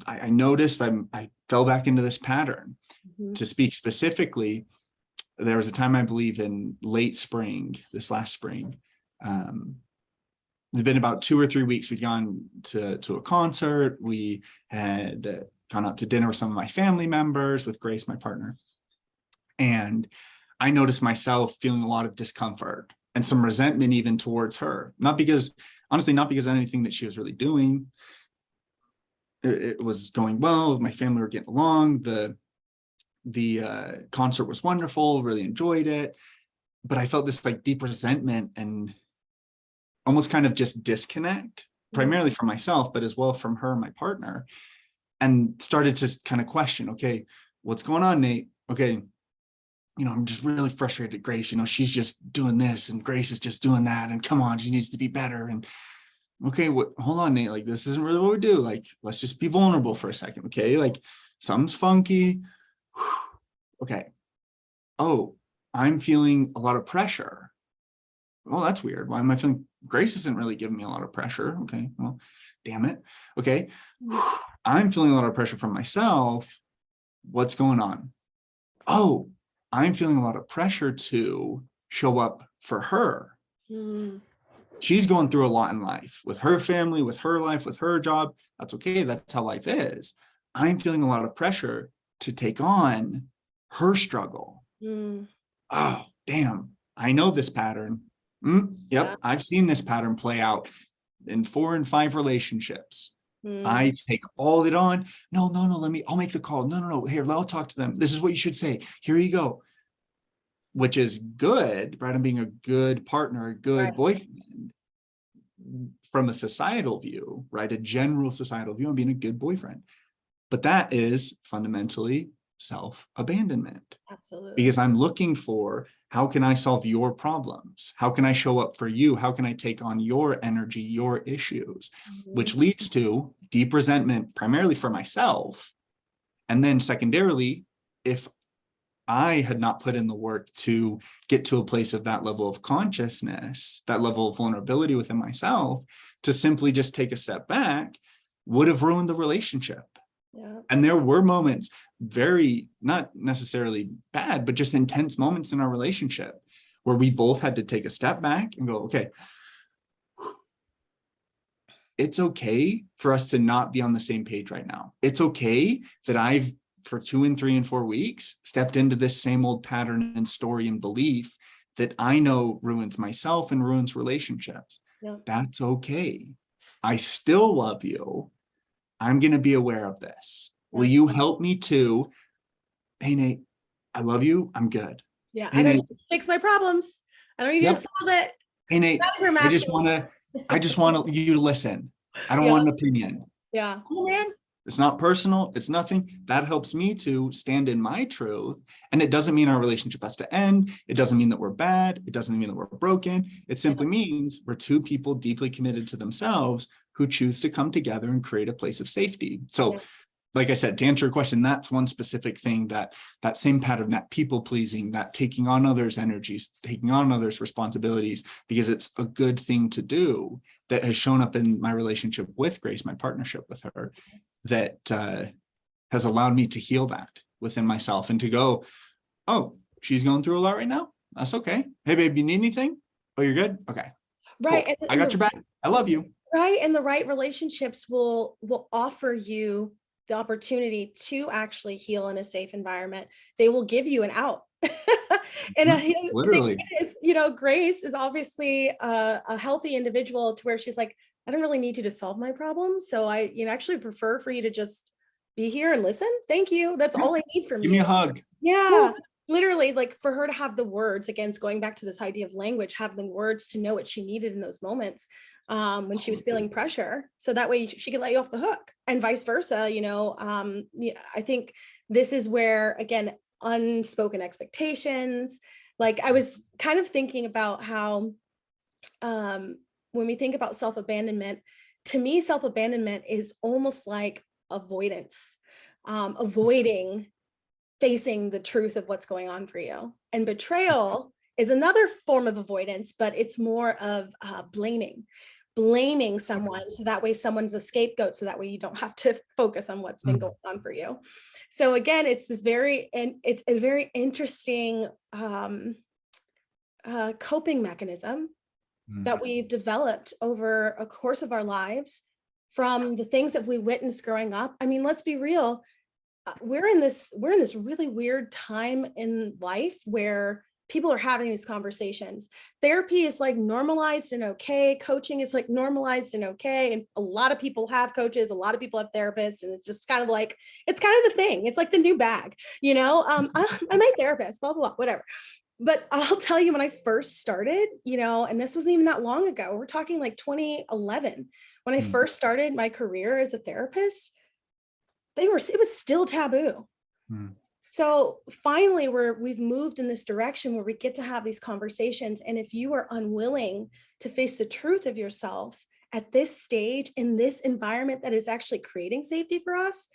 I noticed I fell back into this pattern. Mhm. To speak specifically, there was a time, I believe in late spring, this last spring. It's been about 2 or 3 weeks. We'd gone to a concert. We had gone out to dinner with some of my family members, with Grace, my partner. And I noticed myself feeling a lot of discomfort and some resentment even towards her. Not because, honestly, not because of anything that she was really doing. It was going well. My family were getting along. The concert was wonderful. Really enjoyed it. But I felt this like deep resentment and almost kind of just disconnect, Mhm. primarily from myself, but as well from her, my partner, and started to kind of question, okay, what's going on, Nate? Okay, I'm just really frustrated at Grace. She's just doing this and Grace is just doing that. And come on, she needs to be better. And okay, hold on, Nate. Like, this isn't really what we do. Like, let's just be vulnerable for a second. Okay. Like, something's funky. Okay. Oh, I'm feeling a lot of pressure. Oh, that's weird. Why am I feeling Grace isn't really giving me a lot of pressure? Okay, well, damn it. Okay. Mhm. I'm feeling a lot of pressure from myself. What's going on? Oh, I'm feeling a lot of pressure to show up for her. Mm. She's going through a lot in life with her family, with her life, with her job. That's okay. That's how life is. I'm feeling a lot of pressure to take on her struggle. Mm. Oh, damn. I know this pattern. Yeah. Yep. I've seen this pattern play out in 4 and 5 relationships. Mm. I take all of it on. No, no, no. I'll make the call. No, no, no. Here, I'll talk to them. This is what you should say. Here you go. Which is good, right? I'm being a good partner, a good Right. boyfriend from a societal view, right? A general societal view. I'm being a good boyfriend. But that is fundamentally self-abandonment, Absolutely. because I'm looking for, how can I solve your problems? How can I show up for you? How can I take on your energy, your issues? Mhm. Which leads to deep resentment, primarily for myself. And then secondarily, if I had not put in the work to get to a place of that level of consciousness, that level of vulnerability within myself, to simply just take a step back, would have ruined the relationship. Yeah. And there were moments, very, not necessarily bad, but just intense moments in our relationship where we both had to take a step back and go, okay, it's okay for us to not be on the same page right now. It's okay that I've, for 2 and 3 and 4 weeks, stepped into this same old pattern and story and belief that I know ruins myself and ruins relationships. Yeah. That's okay. I still love you. I'm going to be aware of this. Will you help me to, hey, Nate, I love you. I'm good. Yeah. Hey, I don't Nate. need to fix my problems. I don't need you to Yep. solve it. Hey, Nate, Not if you're I just masculine. want to, I just want you to listen. I don't Yeah. want an opinion. Yeah. Cool, man. It's not personal. It's nothing. That helps me to stand in my truth. And it doesn't mean our relationship has to end. It doesn't mean that we're bad. It doesn't mean that we're broken. It simply means we're two people deeply committed to themselves who choose to come together and create a place of safety. So, like I said, to answer your question, that's one specific thing, that same pattern, that people pleasing, that taking on others' energies, taking on others' responsibilities, because it's a good thing to do, that has shown up in my relationship with Grace, my partnership with her, that has allowed me to heal that within myself and to go, oh, she's going through a lot right now. That's okay. Hey, babe, you need anything? Oh, you're good? Okay. Right. Cool. I got your back. I love you. Right. And the right relationships will offer you the opportunity to actually heal in a safe environment. They will give you an out. And Literally. Grace is obviously a healthy individual to where she's like, I don't really need you to solve my problems. So I, actually prefer for you to just be here and listen. Thank you. That's all I need from Give you. me a hug. Yeah. Literally, like for her to have the words, again, going back to this idea of language, have the words to know what she needed in those moments when she was feeling pressure. So that way she could let you off the hook, and vice versa. I think this is where, again, unspoken expectations. Like I was kind of thinking about how when we think about self-abandonment, to me, self-abandonment is almost like avoidance, avoiding facing the truth of what's going on for you. And betrayal is another form of avoidance, but it's more of blaming someone. So that way someone's a scapegoat. So that way you don't have to focus on what's been going on for you. So again, it's a very interesting coping mechanism that we've developed over a course of our lives from the things that we witnessed growing up. I mean, let's be real. We're in this really weird time in life where people are having these conversations. Therapy is like normalized and okay. Coaching is like normalized and okay. And a lot of people have coaches, a lot of people have therapists, and it's just kind of like, it's kind of the thing. It's like the new bag, I'm a therapist, blah, blah, blah, whatever. But I'll tell you, when I first started, and this wasn't even that long ago, we're talking like 2011, when I first started my career as a therapist, it was still taboo. So finally we've moved in this direction where we get to have these conversations. And if you are unwilling to face the truth of yourself at this stage in this environment that is actually creating safety for us,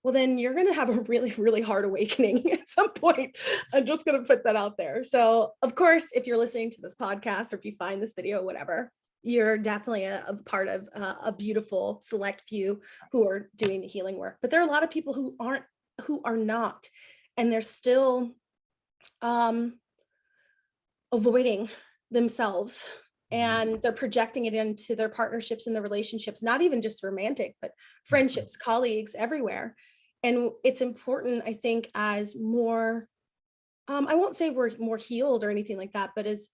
well, then you're going to have a really, really hard awakening at some point. I'm just going to put that out there. So of course, if you're listening to this podcast, or if you find this video, whatever, you're definitely a part of a beautiful select few who are doing the healing work. But there are a lot of people who are not, and they're still avoiding themselves, and they're projecting it into their partnerships and their relationships, not even just romantic, but friendships, colleagues, everywhere. And it's important, I think, as more, I won't say we're more healed or anything like that, but as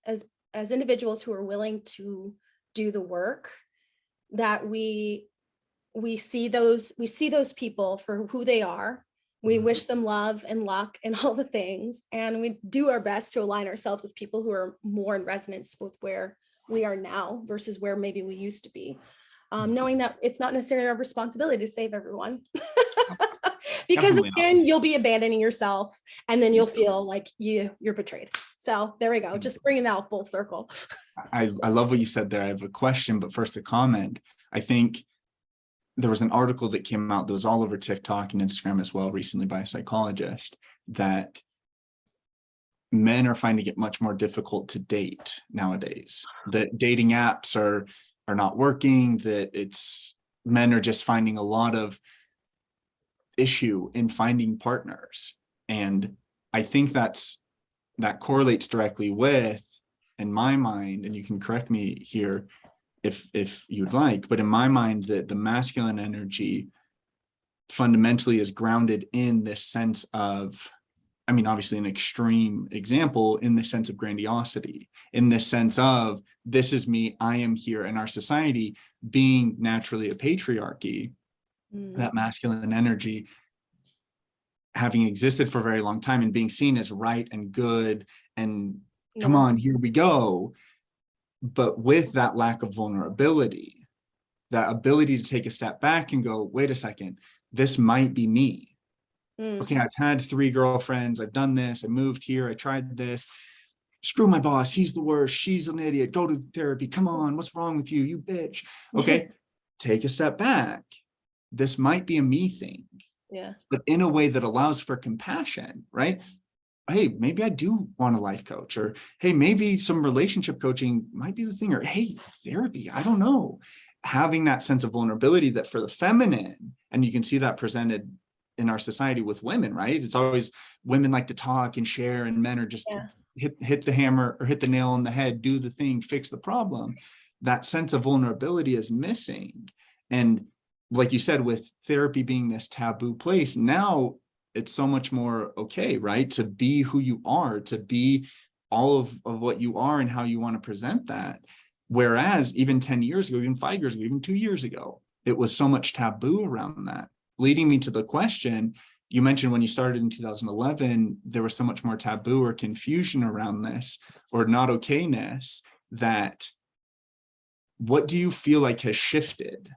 individuals who are willing to do the work, that we see those people for who they are. We wish them love and luck and all the things, and we do our best to align ourselves with people who are more in resonance with where we are now versus where maybe we used to be, knowing that it's not necessarily our responsibility to save everyone. Because Definitely again, not. you'll be abandoning yourself, and then you'll feel like you're betrayed. So there we go, just bringing that full circle. I love what you said there. I have a question, but first a comment. I think there was an article that came out that was all over TikTok and Instagram as well recently by a psychologist, that men are finding it much more difficult to date nowadays. That dating apps are not working, that men are just finding a lot of issue in finding partners. And I think that correlates directly with, in my mind, and you can correct me here if you'd like, but in my mind, that the masculine energy fundamentally is grounded in this sense of I mean, obviously an extreme example in the sense of grandiosity, in the sense of this is me, I am here. In our society, being naturally a patriarchy, that masculine energy having existed for a very long time and being seen as right and good and come on, here we go. But with that lack of vulnerability, that ability to take a step back and go, wait a second, this might be me. Okay, I've had 3 girlfriends, I've done this, I moved here, I tried this. Screw my boss, he's the worst, she's an idiot, go to therapy, come on, what's wrong with you, you bitch? Okay, take a step back. This might be a me thing, but in a way that allows for compassion, right? Hey, maybe I do want a life coach, or hey, maybe some relationship coaching might be the thing, or hey, therapy, I don't know. Having that sense of vulnerability that for the feminine, and you can see that presented in our society with women, right? It's always women like to talk and share, and men are just hit the hammer or hit the nail on the head, do the thing, fix the problem. That sense of vulnerability is missing. And like you said, with therapy being this taboo place, now it's so much more okay, right? To be who you are, to be all of what you are and how you want to present that. Whereas even 10 years ago, even 5 years ago, even 2 years ago, it was so much taboo around that. Leading me to the question, you mentioned when you started in 2011, there was so much more taboo or confusion around this, or not okayness, that what do you feel like has shifted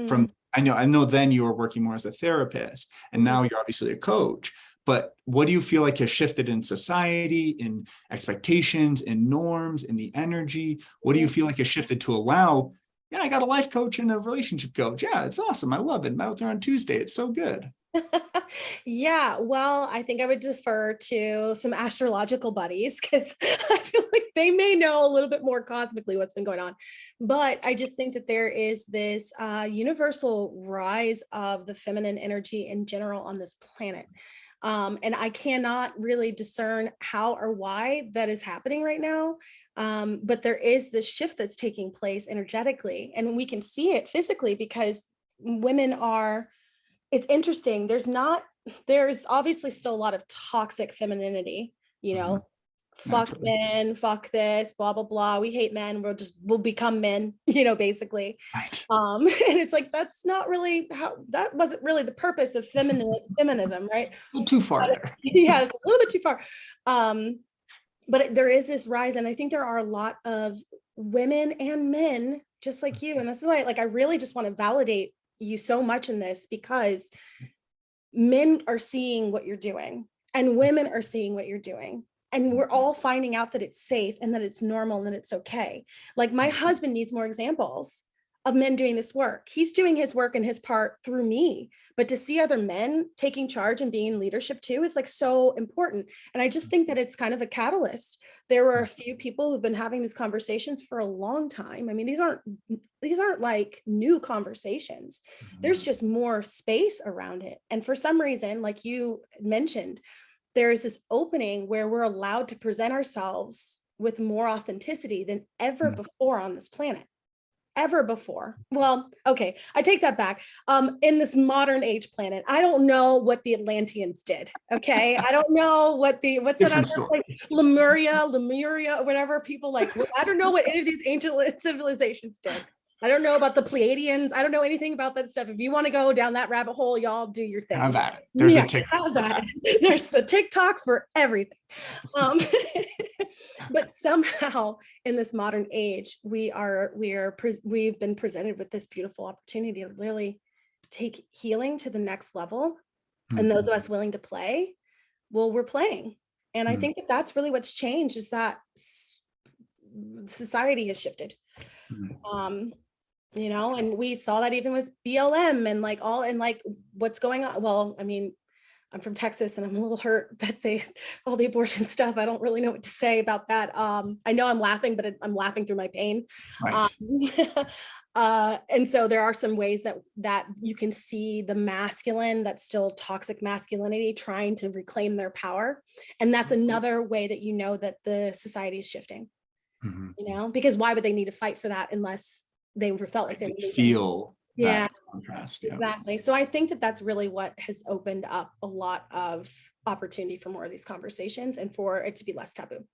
from, I know then you were working more as a therapist, and now you're obviously a coach, but what do you feel like has shifted in society, in expectations, in norms, in the energy? What do you feel like has shifted to allow, yeah, I got a life coach and a relationship coach. Yeah, it's awesome. I love it. I'm out there on Tuesday. It's so good. Yeah, well, I think I would defer to some astrological buddies because I feel like they may know a little bit more cosmically what's been going on. But I just think that there is this universal rise of the feminine energy in general on this planet. And I cannot really discern how or why that is happening right now. But there is this shift that's taking place energetically, and we can see it physically because women are, it's interesting. There's obviously still a lot of toxic femininity, fuck Naturally. men, fuck this, blah, blah, blah. We hate men. We'll become men, basically. Right. And it's like, that's not really that wasn't really the purpose of feminism, right? A little too far there. Yeah, it's a little bit too far. But there is this rise, and I think there are a lot of women and men just like you. And this is why, like, I really just want to validate you so much in this, because men are seeing what you're doing and women are seeing what you're doing, and we're all finding out that it's safe and that it's normal and that it's okay. Like, my husband needs more examples of men doing this work. He's doing his work and his part through me, but to see other men taking charge and being in leadership too is like so important. And I just think that it's kind of a catalyst. There were a few people who've been having these conversations for a long time. I mean, these aren't like new conversations. There's just more space around it. And for some reason, like you mentioned, there's this opening where we're allowed to present ourselves with more authenticity than ever before on this planet. Ever before. Well, okay, I take that back. In this modern age planet, I don't know what the Atlanteans did. Okay, I don't know what's that other place? Lemuria, whatever people like. I don't know what any of these ancient civilizations did. I don't know about the Pleiadians. I don't know anything about that stuff. If you want to go down that rabbit hole, y'all do your thing. Have at it. There's a TikTok. There's a TikTok for everything. But somehow in this modern age, we've been presented with this beautiful opportunity to really take healing to the next level. And those of us willing to play, well, we're playing. And I think that that's really what's changed, is that society has shifted. And we saw that even with BLM and like what's going on. Well, I mean, I'm from Texas and I'm a little hurt that all the abortion stuff, I don't really know what to say about that. I know I'm laughing, but I'm laughing through my pain. Right. And so there are some ways that you can see the masculine, that's still toxic masculinity, trying to reclaim their power. And that's another way that that the society is shifting, because why would they need to fight for that unless they felt like they were feel Yeah, contrast. Yeah. exactly. So I think that that's really what has opened up a lot of opportunity for more of these conversations and for it to be less taboo.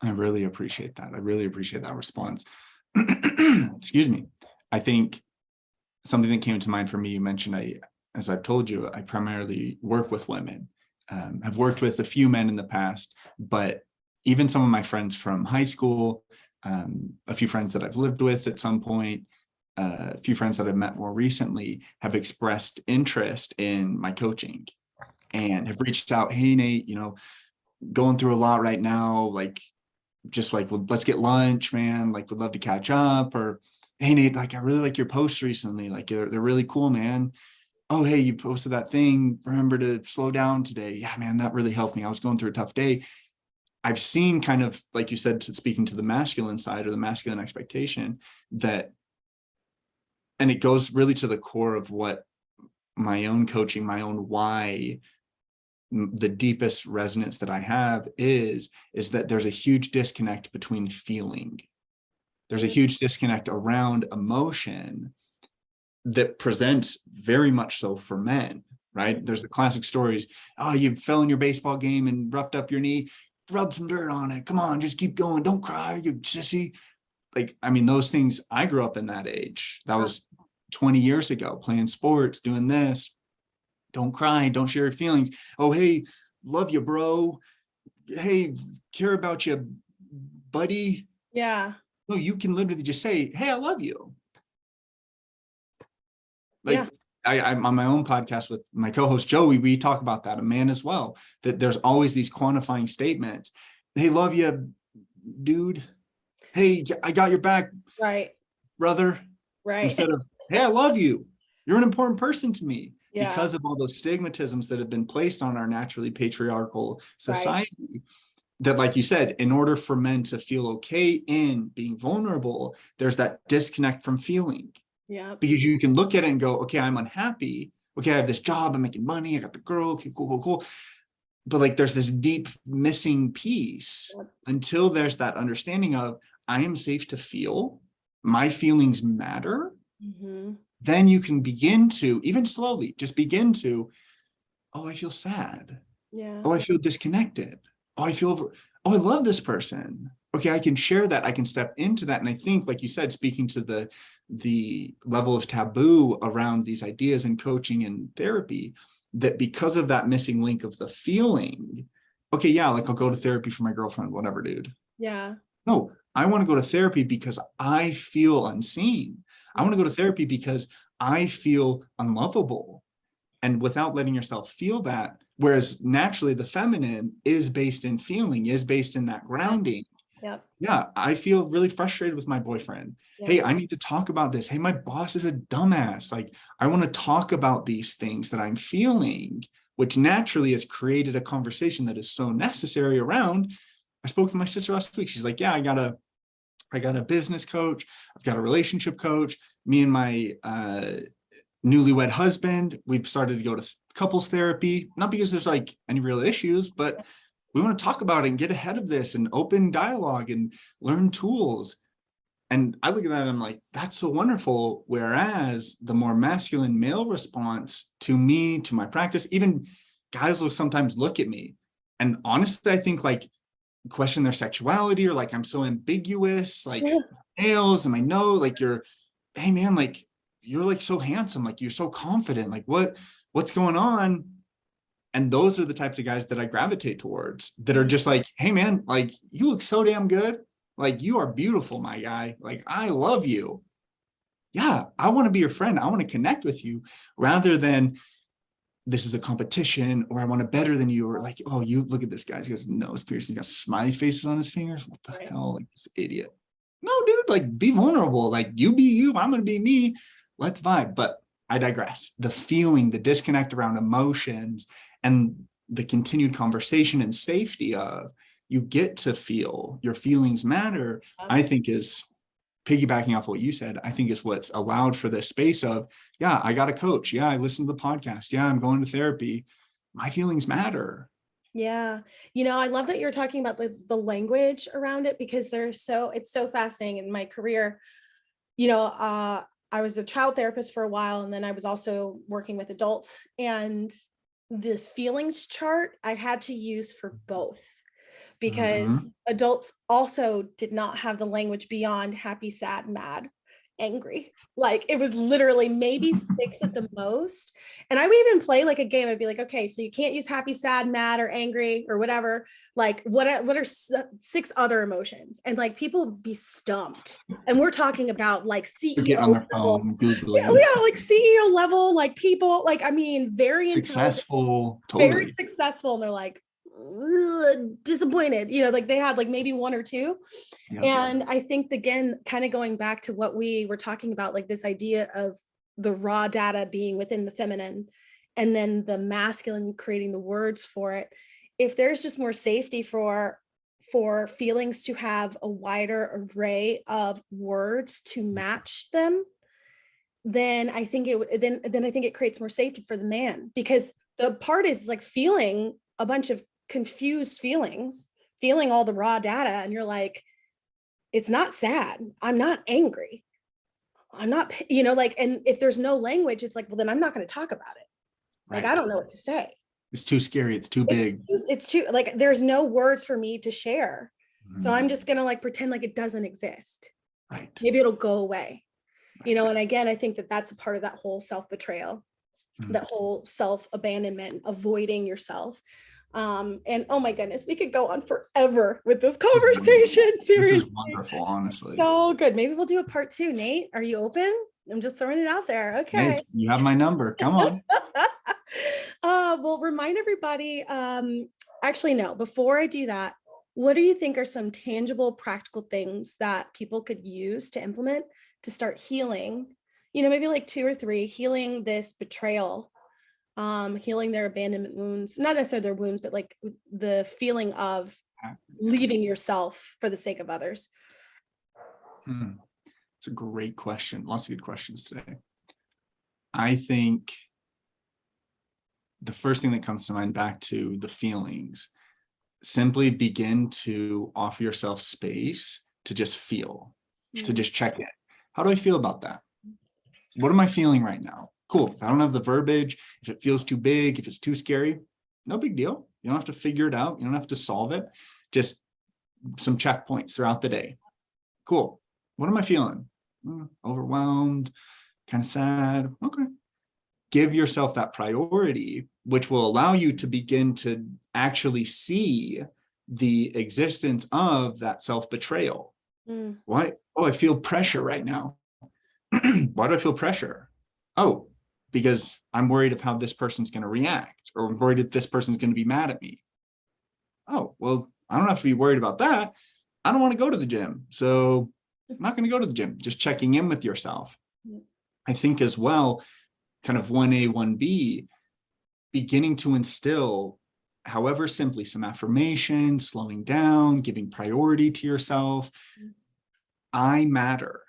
I really appreciate that. I really appreciate that response. Excuse me. I think something that came to mind for me, you mentioned, as I've told you, I primarily work with women. I've worked with a few men in the past, but even some of my friends from high school, a few friends that I've lived with at some point, a few friends that I've met more recently have expressed interest in my coaching and have reached out. Hey, Nate, going through a lot right now. Like, just like, well, let's get lunch, man. Like, would love to catch up. Or, hey, Nate, like, I really like your posts recently. Like, they're really cool, man. Oh, hey, you posted that thing. Remember to slow down today. Yeah, man, that really helped me. I was going through a tough day. I've seen, kind of like you said, speaking to the masculine side or the masculine expectation, that, and it goes really to the core of what my own coaching, my own why, the deepest resonance that I have is that there's a huge disconnect between feeling. There's a huge disconnect around emotion that presents very much so for men, right? There's the classic stories. Oh, you fell in your baseball game and roughed up your knee. Rub some dirt on it. Come on, just keep going. Don't cry, you sissy. Like, I mean, those things, I grew up in that age. That was 20 years ago, playing sports, doing this. Don't cry, don't share your feelings. Oh, hey, love you, bro. Hey, care about you, buddy. Yeah. No, you can literally just say, hey, I love you. Yeah. Like, I'm on my own podcast with my co-host Joey, we talk about that, a man as well, that there's always these quantifying statements. Hey, love you, dude. Hey, I got your back, Right. brother. Right. Instead of, hey, I love you. You're an important person to me. Yeah. Because of all those stigmatisms that have been placed on our naturally patriarchal Right. society, that, like you said, in order for men to feel okay in being vulnerable, there's that disconnect from feeling. Yeah. Because you can look at it and go, okay, I'm unhappy. Okay, I have this job, I'm making money, I got the girl, okay, cool. But like, there's this deep missing piece until there's that understanding of, I am safe to feel, my feelings matter. Mm-hmm. Then you can begin to, even slowly, just begin to, oh, I feel sad. Yeah. Oh, I feel disconnected. Oh, I love this person. Okay, I can share that. I can step into that. And I think, like you said, speaking to the level of taboo around these ideas in coaching and therapy, that because of that missing link of the feeling, okay, yeah, like I'll go to therapy for my girlfriend, whatever, dude. Yeah. No, I want to go to therapy because I feel unseen. I want to go to therapy because I feel unlovable. And without letting yourself feel that, whereas naturally the feminine is based in feeling, is based in that grounding. Yep. Yeah, I feel really frustrated with my boyfriend. Yep. Hey, I need to talk about this. Hey, my boss is a dumbass. Like, I want to talk about these things that I'm feeling, which naturally has created a conversation that is so necessary around. I spoke with my sister last week. She's like, yeah, I got a business coach. I've got a relationship coach. Me and my newlywed husband, we've started to go to couples therapy, not because there's like any real issues, but we want to talk about it and get ahead of this and open dialogue and learn tools. And I look at that and I'm like, that's so wonderful. Whereas the more masculine male response to me, to my practice, even guys will sometimes look at me. And honestly, I think like question their sexuality, or like, I'm so ambiguous, like nails and my nose, like hey man, like you're like so handsome, like you're so confident, like what's going on? And those are the types of guys that I gravitate towards, that are just like, hey man, like you look so damn good, like you are beautiful, my guy, like I love you. Yeah, I want to be your friend, I want to connect with you, rather than this is a competition, or I want to better than you, or like, oh, you look at this guy, he has nose piercing, got smiley faces on his fingers, what the hell, like this idiot. No, dude, like be vulnerable, like you be you, I'm gonna be me, let's vibe. But I digress. The feeling, the disconnect around emotions, and the continued conversation and safety of, you get to feel your feelings matter, I think is, piggybacking off what you said, I think is what's allowed for this space of, yeah, I got a coach. Yeah, I listen to the podcast. Yeah, I'm going to therapy. My feelings matter. Yeah. I love that you're talking about the language around it, because it's so fascinating in my career. I was a child therapist for a while, and then I was also working with adults. And the feelings chart I had to use for both, because Mhm. adults also did not have the language beyond happy, sad, mad, angry. Like it was literally maybe six at the most. And I would even play like a game. I'd be like, okay, so you can't use happy, sad, mad, or angry or whatever. Like what are six other emotions? And like people would be stumped. And we're talking about like They're getting on CEO their level. phone, Yeah, Googling. yeah, like CEO level, like people, like I mean, very intelligent, Successful, very totally. successful, and they're like disappointed, like they had like maybe one or two. Yep. And I think again, kind of going back to what we were talking about, like this idea of the raw data being within the feminine and then the masculine creating the words for it. If there's just more safety for feelings to have a wider array of words to match them, then I think then I think it creates more safety for the man, because the part is like feeling a bunch of confused feelings, feeling all the raw data, and you're like, it's not sad, I'm not angry, I'm not, like, and if there's no language, it's like, well, then I'm not going to talk about it. Like, I Right. don't know what to say. It's too scary. It's too big. It's too, like, there's no words for me to share. So I'm Mhm. just going to like pretend like it doesn't exist. Right. Maybe it'll go away, Right. and again, I think that that's a part of that whole self-betrayal, Mm. that whole self-abandonment, avoiding yourself. And oh my goodness, we could go on forever with this This is wonderful. conversation. This is Seriously. wonderful, honestly. So good. Maybe we'll do a part two. Nate, are you open? I'm just throwing it out there. Hey, Okay. you have my number. Come on. Well, remind everybody. Actually, no, before I do that, what do you think are some tangible, practical things that people could use to implement to start healing? Maybe like two or three, healing this betrayal, healing their abandonment wounds, not necessarily their wounds, but like the feeling of leaving yourself for the sake of others. Hmm. It's a great question. Lots of good questions today. I think the first thing that comes to mind, back to the feelings, simply begin to offer yourself space to just feel, to Mm. just check in. How do I feel about that? What am I feeling right now? Cool. If I don't have the verbiage, if it feels too big, if it's too scary, no big deal. You don't have to figure it out. You don't have to solve it. Just some checkpoints throughout the day. Cool. What am I feeling? Overwhelmed, kind of sad. Okay. Give yourself that priority, which will allow you to begin to actually see the existence of that self-betrayal. Mm. Why? Oh, I feel pressure right now. Why do I feel pressure? Oh, because I'm worried of how this person's going to react, or I'm worried if this person's going to be mad at me. Oh, well, I don't have to be worried about that. I don't want to go to the gym, so I'm not going to go to the gym. Just checking in with yourself. I think as well, kind of 1A, 1B, beginning to instill, however simply, some affirmation, slowing down, giving priority to yourself. I matter.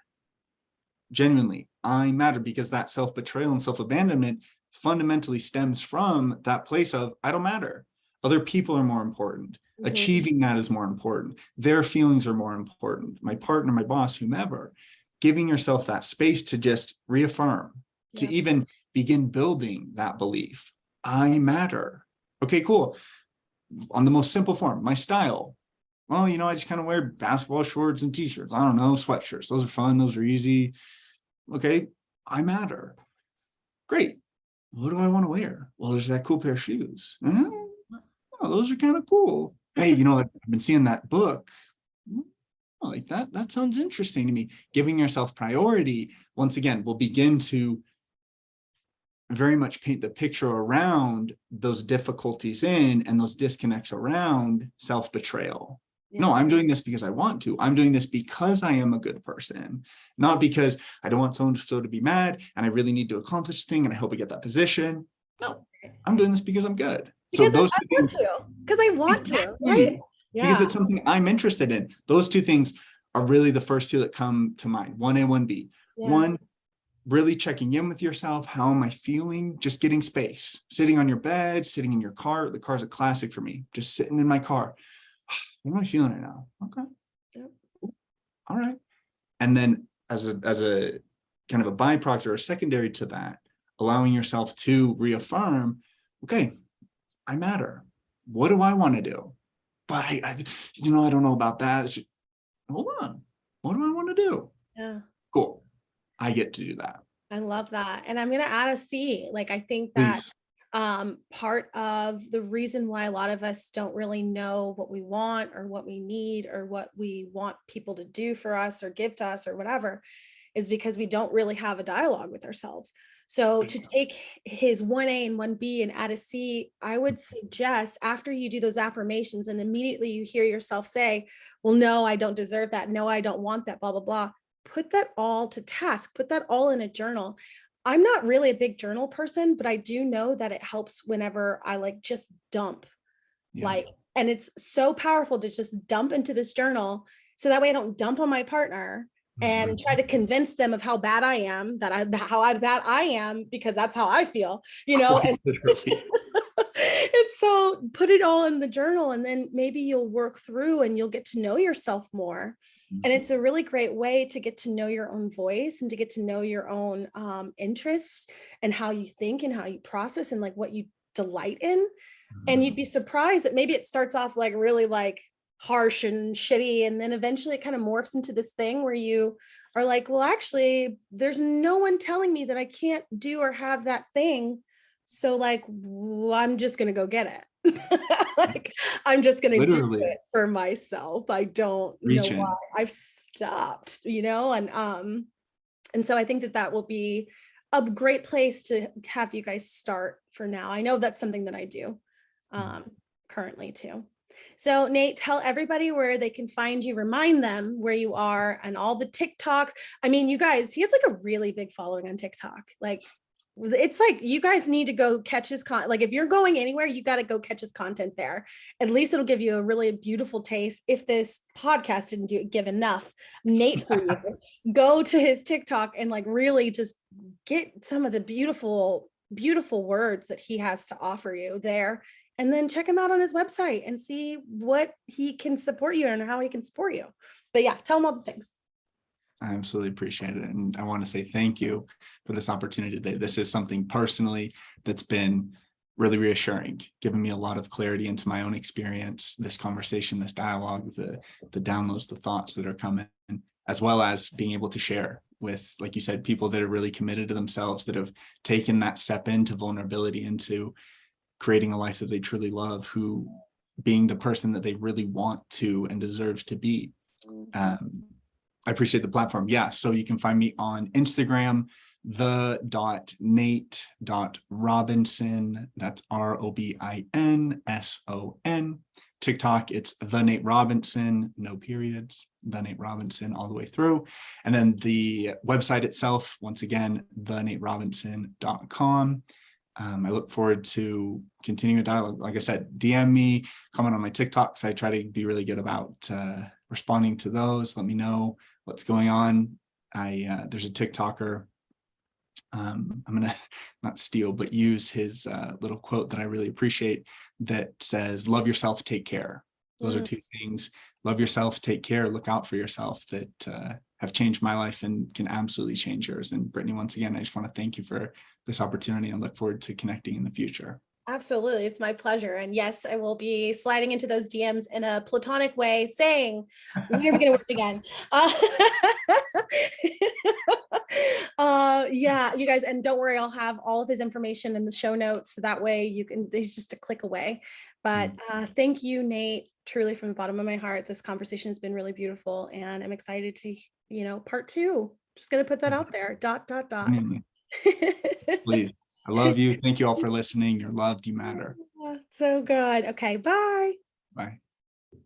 Genuinely, I matter, because that self-betrayal and self-abandonment fundamentally stems from that place of I don't matter. Other people are more important. Mhm. Achieving that is more important. Their feelings are more important. My partner, my boss, whomever. Giving yourself that space to just reaffirm, to Yeah. even begin building that belief. I matter. Okay, cool. On the most simple form, my style. Well, I just kind of wear basketball shorts and t-shirts. I don't know, sweatshirts. Those are fun. Those are easy. Okay, I matter. Great. What do I want to wear? Well, there's that cool pair of shoes. Oh, those are kind of cool. Hey, I've been seeing that book. Oh, like that. That sounds interesting to me. Giving yourself priority, once again, will begin to very much paint the picture around those difficulties and those disconnects around self-betrayal. No, Yeah. I'm doing this because I want to. I'm doing this because I am a good person, not because I don't want someone to be mad and I really need to accomplish this thing and I hope I get that position. No, I'm doing this because I'm good. So Because I those two want things, to, because I want to, right? exactly, because Yeah. it's something I'm interested in. Those two things are really the first two that come to mind. 1A, 1B. Yeah. One, really checking in with yourself. How am I feeling? Just getting space, sitting on your bed, sitting in your car. The car's a classic for me. Just sitting in my car. What am I feeling right now? Okay. Yep. All right. And then as a kind of a byproduct or a secondary to that, allowing yourself to reaffirm, okay, I matter. What do I want to do? But I don't know about that. Hold on. What do I want to do? Yeah. Cool. I get to do that. I love that. And I'm going to add a C. Like, I think that Please. part of the reason why a lot of us don't really know what we want or what we need or what we want people to do for us or give to us or whatever is because we don't really have a dialogue with ourselves. So to take his 1A and 1B and add a C, I would suggest after you do those affirmations and immediately you hear yourself say, well, no, I don't deserve that. No, I don't want that, blah, blah, blah. Put that all to task, put that all in a journal. I'm not really a big journal person, but I do know that it helps whenever I like just dump. Yeah. Like, and it's so powerful to just dump into this journal. So that way I don't dump on my partner and try to convince them of how bad I am, how bad I am, because that's how I feel, and, and so put it all in the journal and then maybe you'll work through and you'll get to know yourself more. And it's a really great way to get to know your own voice and to get to know your own interests and how you think and how you process and like what you delight in. And you'd be surprised that maybe it starts off like really like harsh and shitty. And then eventually it kind of morphs into this thing where you are like, well, actually, there's no one telling me that I can't do or have that thing. So like, I'm just going to go get it. Like, I'm just going to do Literally it for myself. I don't know reaching. why I've stopped, and so I think that that will be a great place to have you guys start for now. I know that's something that I do currently too. So Nate, tell everybody where they can find you, remind them where you are and all the TikToks. I mean, you guys, he has like a really big following on TikTok. Like, it's like you guys need to go catch his content. Like if you're going anywhere, you got to go catch his content there. At least it'll give you a really beautiful taste. If this podcast didn't give enough Nate for you, go to his TikTok and like really just get some of the beautiful, beautiful words that he has to offer you there. And then check him out on his website and see what he can support you and how he can support you. But yeah, tell him all the things. I absolutely appreciate it. And I want to say thank you for this opportunity today. This is something personally that's been really reassuring, giving me a lot of clarity into my own experience, this conversation, this dialogue, the downloads, the thoughts that are coming, as well as being able to share with, like you said, people that are really committed to themselves, that have taken that step into vulnerability, into creating a life that they truly love, who being the person that they really want to and deserve to be. I appreciate the platform. Yeah. So you can find me on Instagram, the.nate.robinson. That's ROBINSON. TikTok, it's the Nate Robinson, no periods, the Nate Robinson all the way through. And then the website itself, once again, thenaterobinson.com. I look forward to continuing a dialogue. Like I said, DM me, comment on my TikToks. I try to be really good about responding to those. Let me know what's going on. There's a TikToker. I'm gonna not steal, but use his little quote that I really appreciate that says, "Love yourself, take care." Those are two things. Love yourself, take care, look out for yourself, that have changed my life and can absolutely change yours. And Brittany, once again, I just want to thank you for this opportunity and look forward to connecting in the future. Absolutely. It's my pleasure. And yes, I will be sliding into those DMs in a platonic way saying, when are we going to work again? Yeah, you guys, and don't worry, I'll have all of his information in the show notes. So that way you can, it's just a click away. But thank you, Nate, truly from the bottom of my heart. This conversation has been really beautiful and I'm excited to, part two. Just going to put that out there, ... Please. I love you. Thank you all for listening. You're loved. You matter. So good. Okay. Bye. Bye.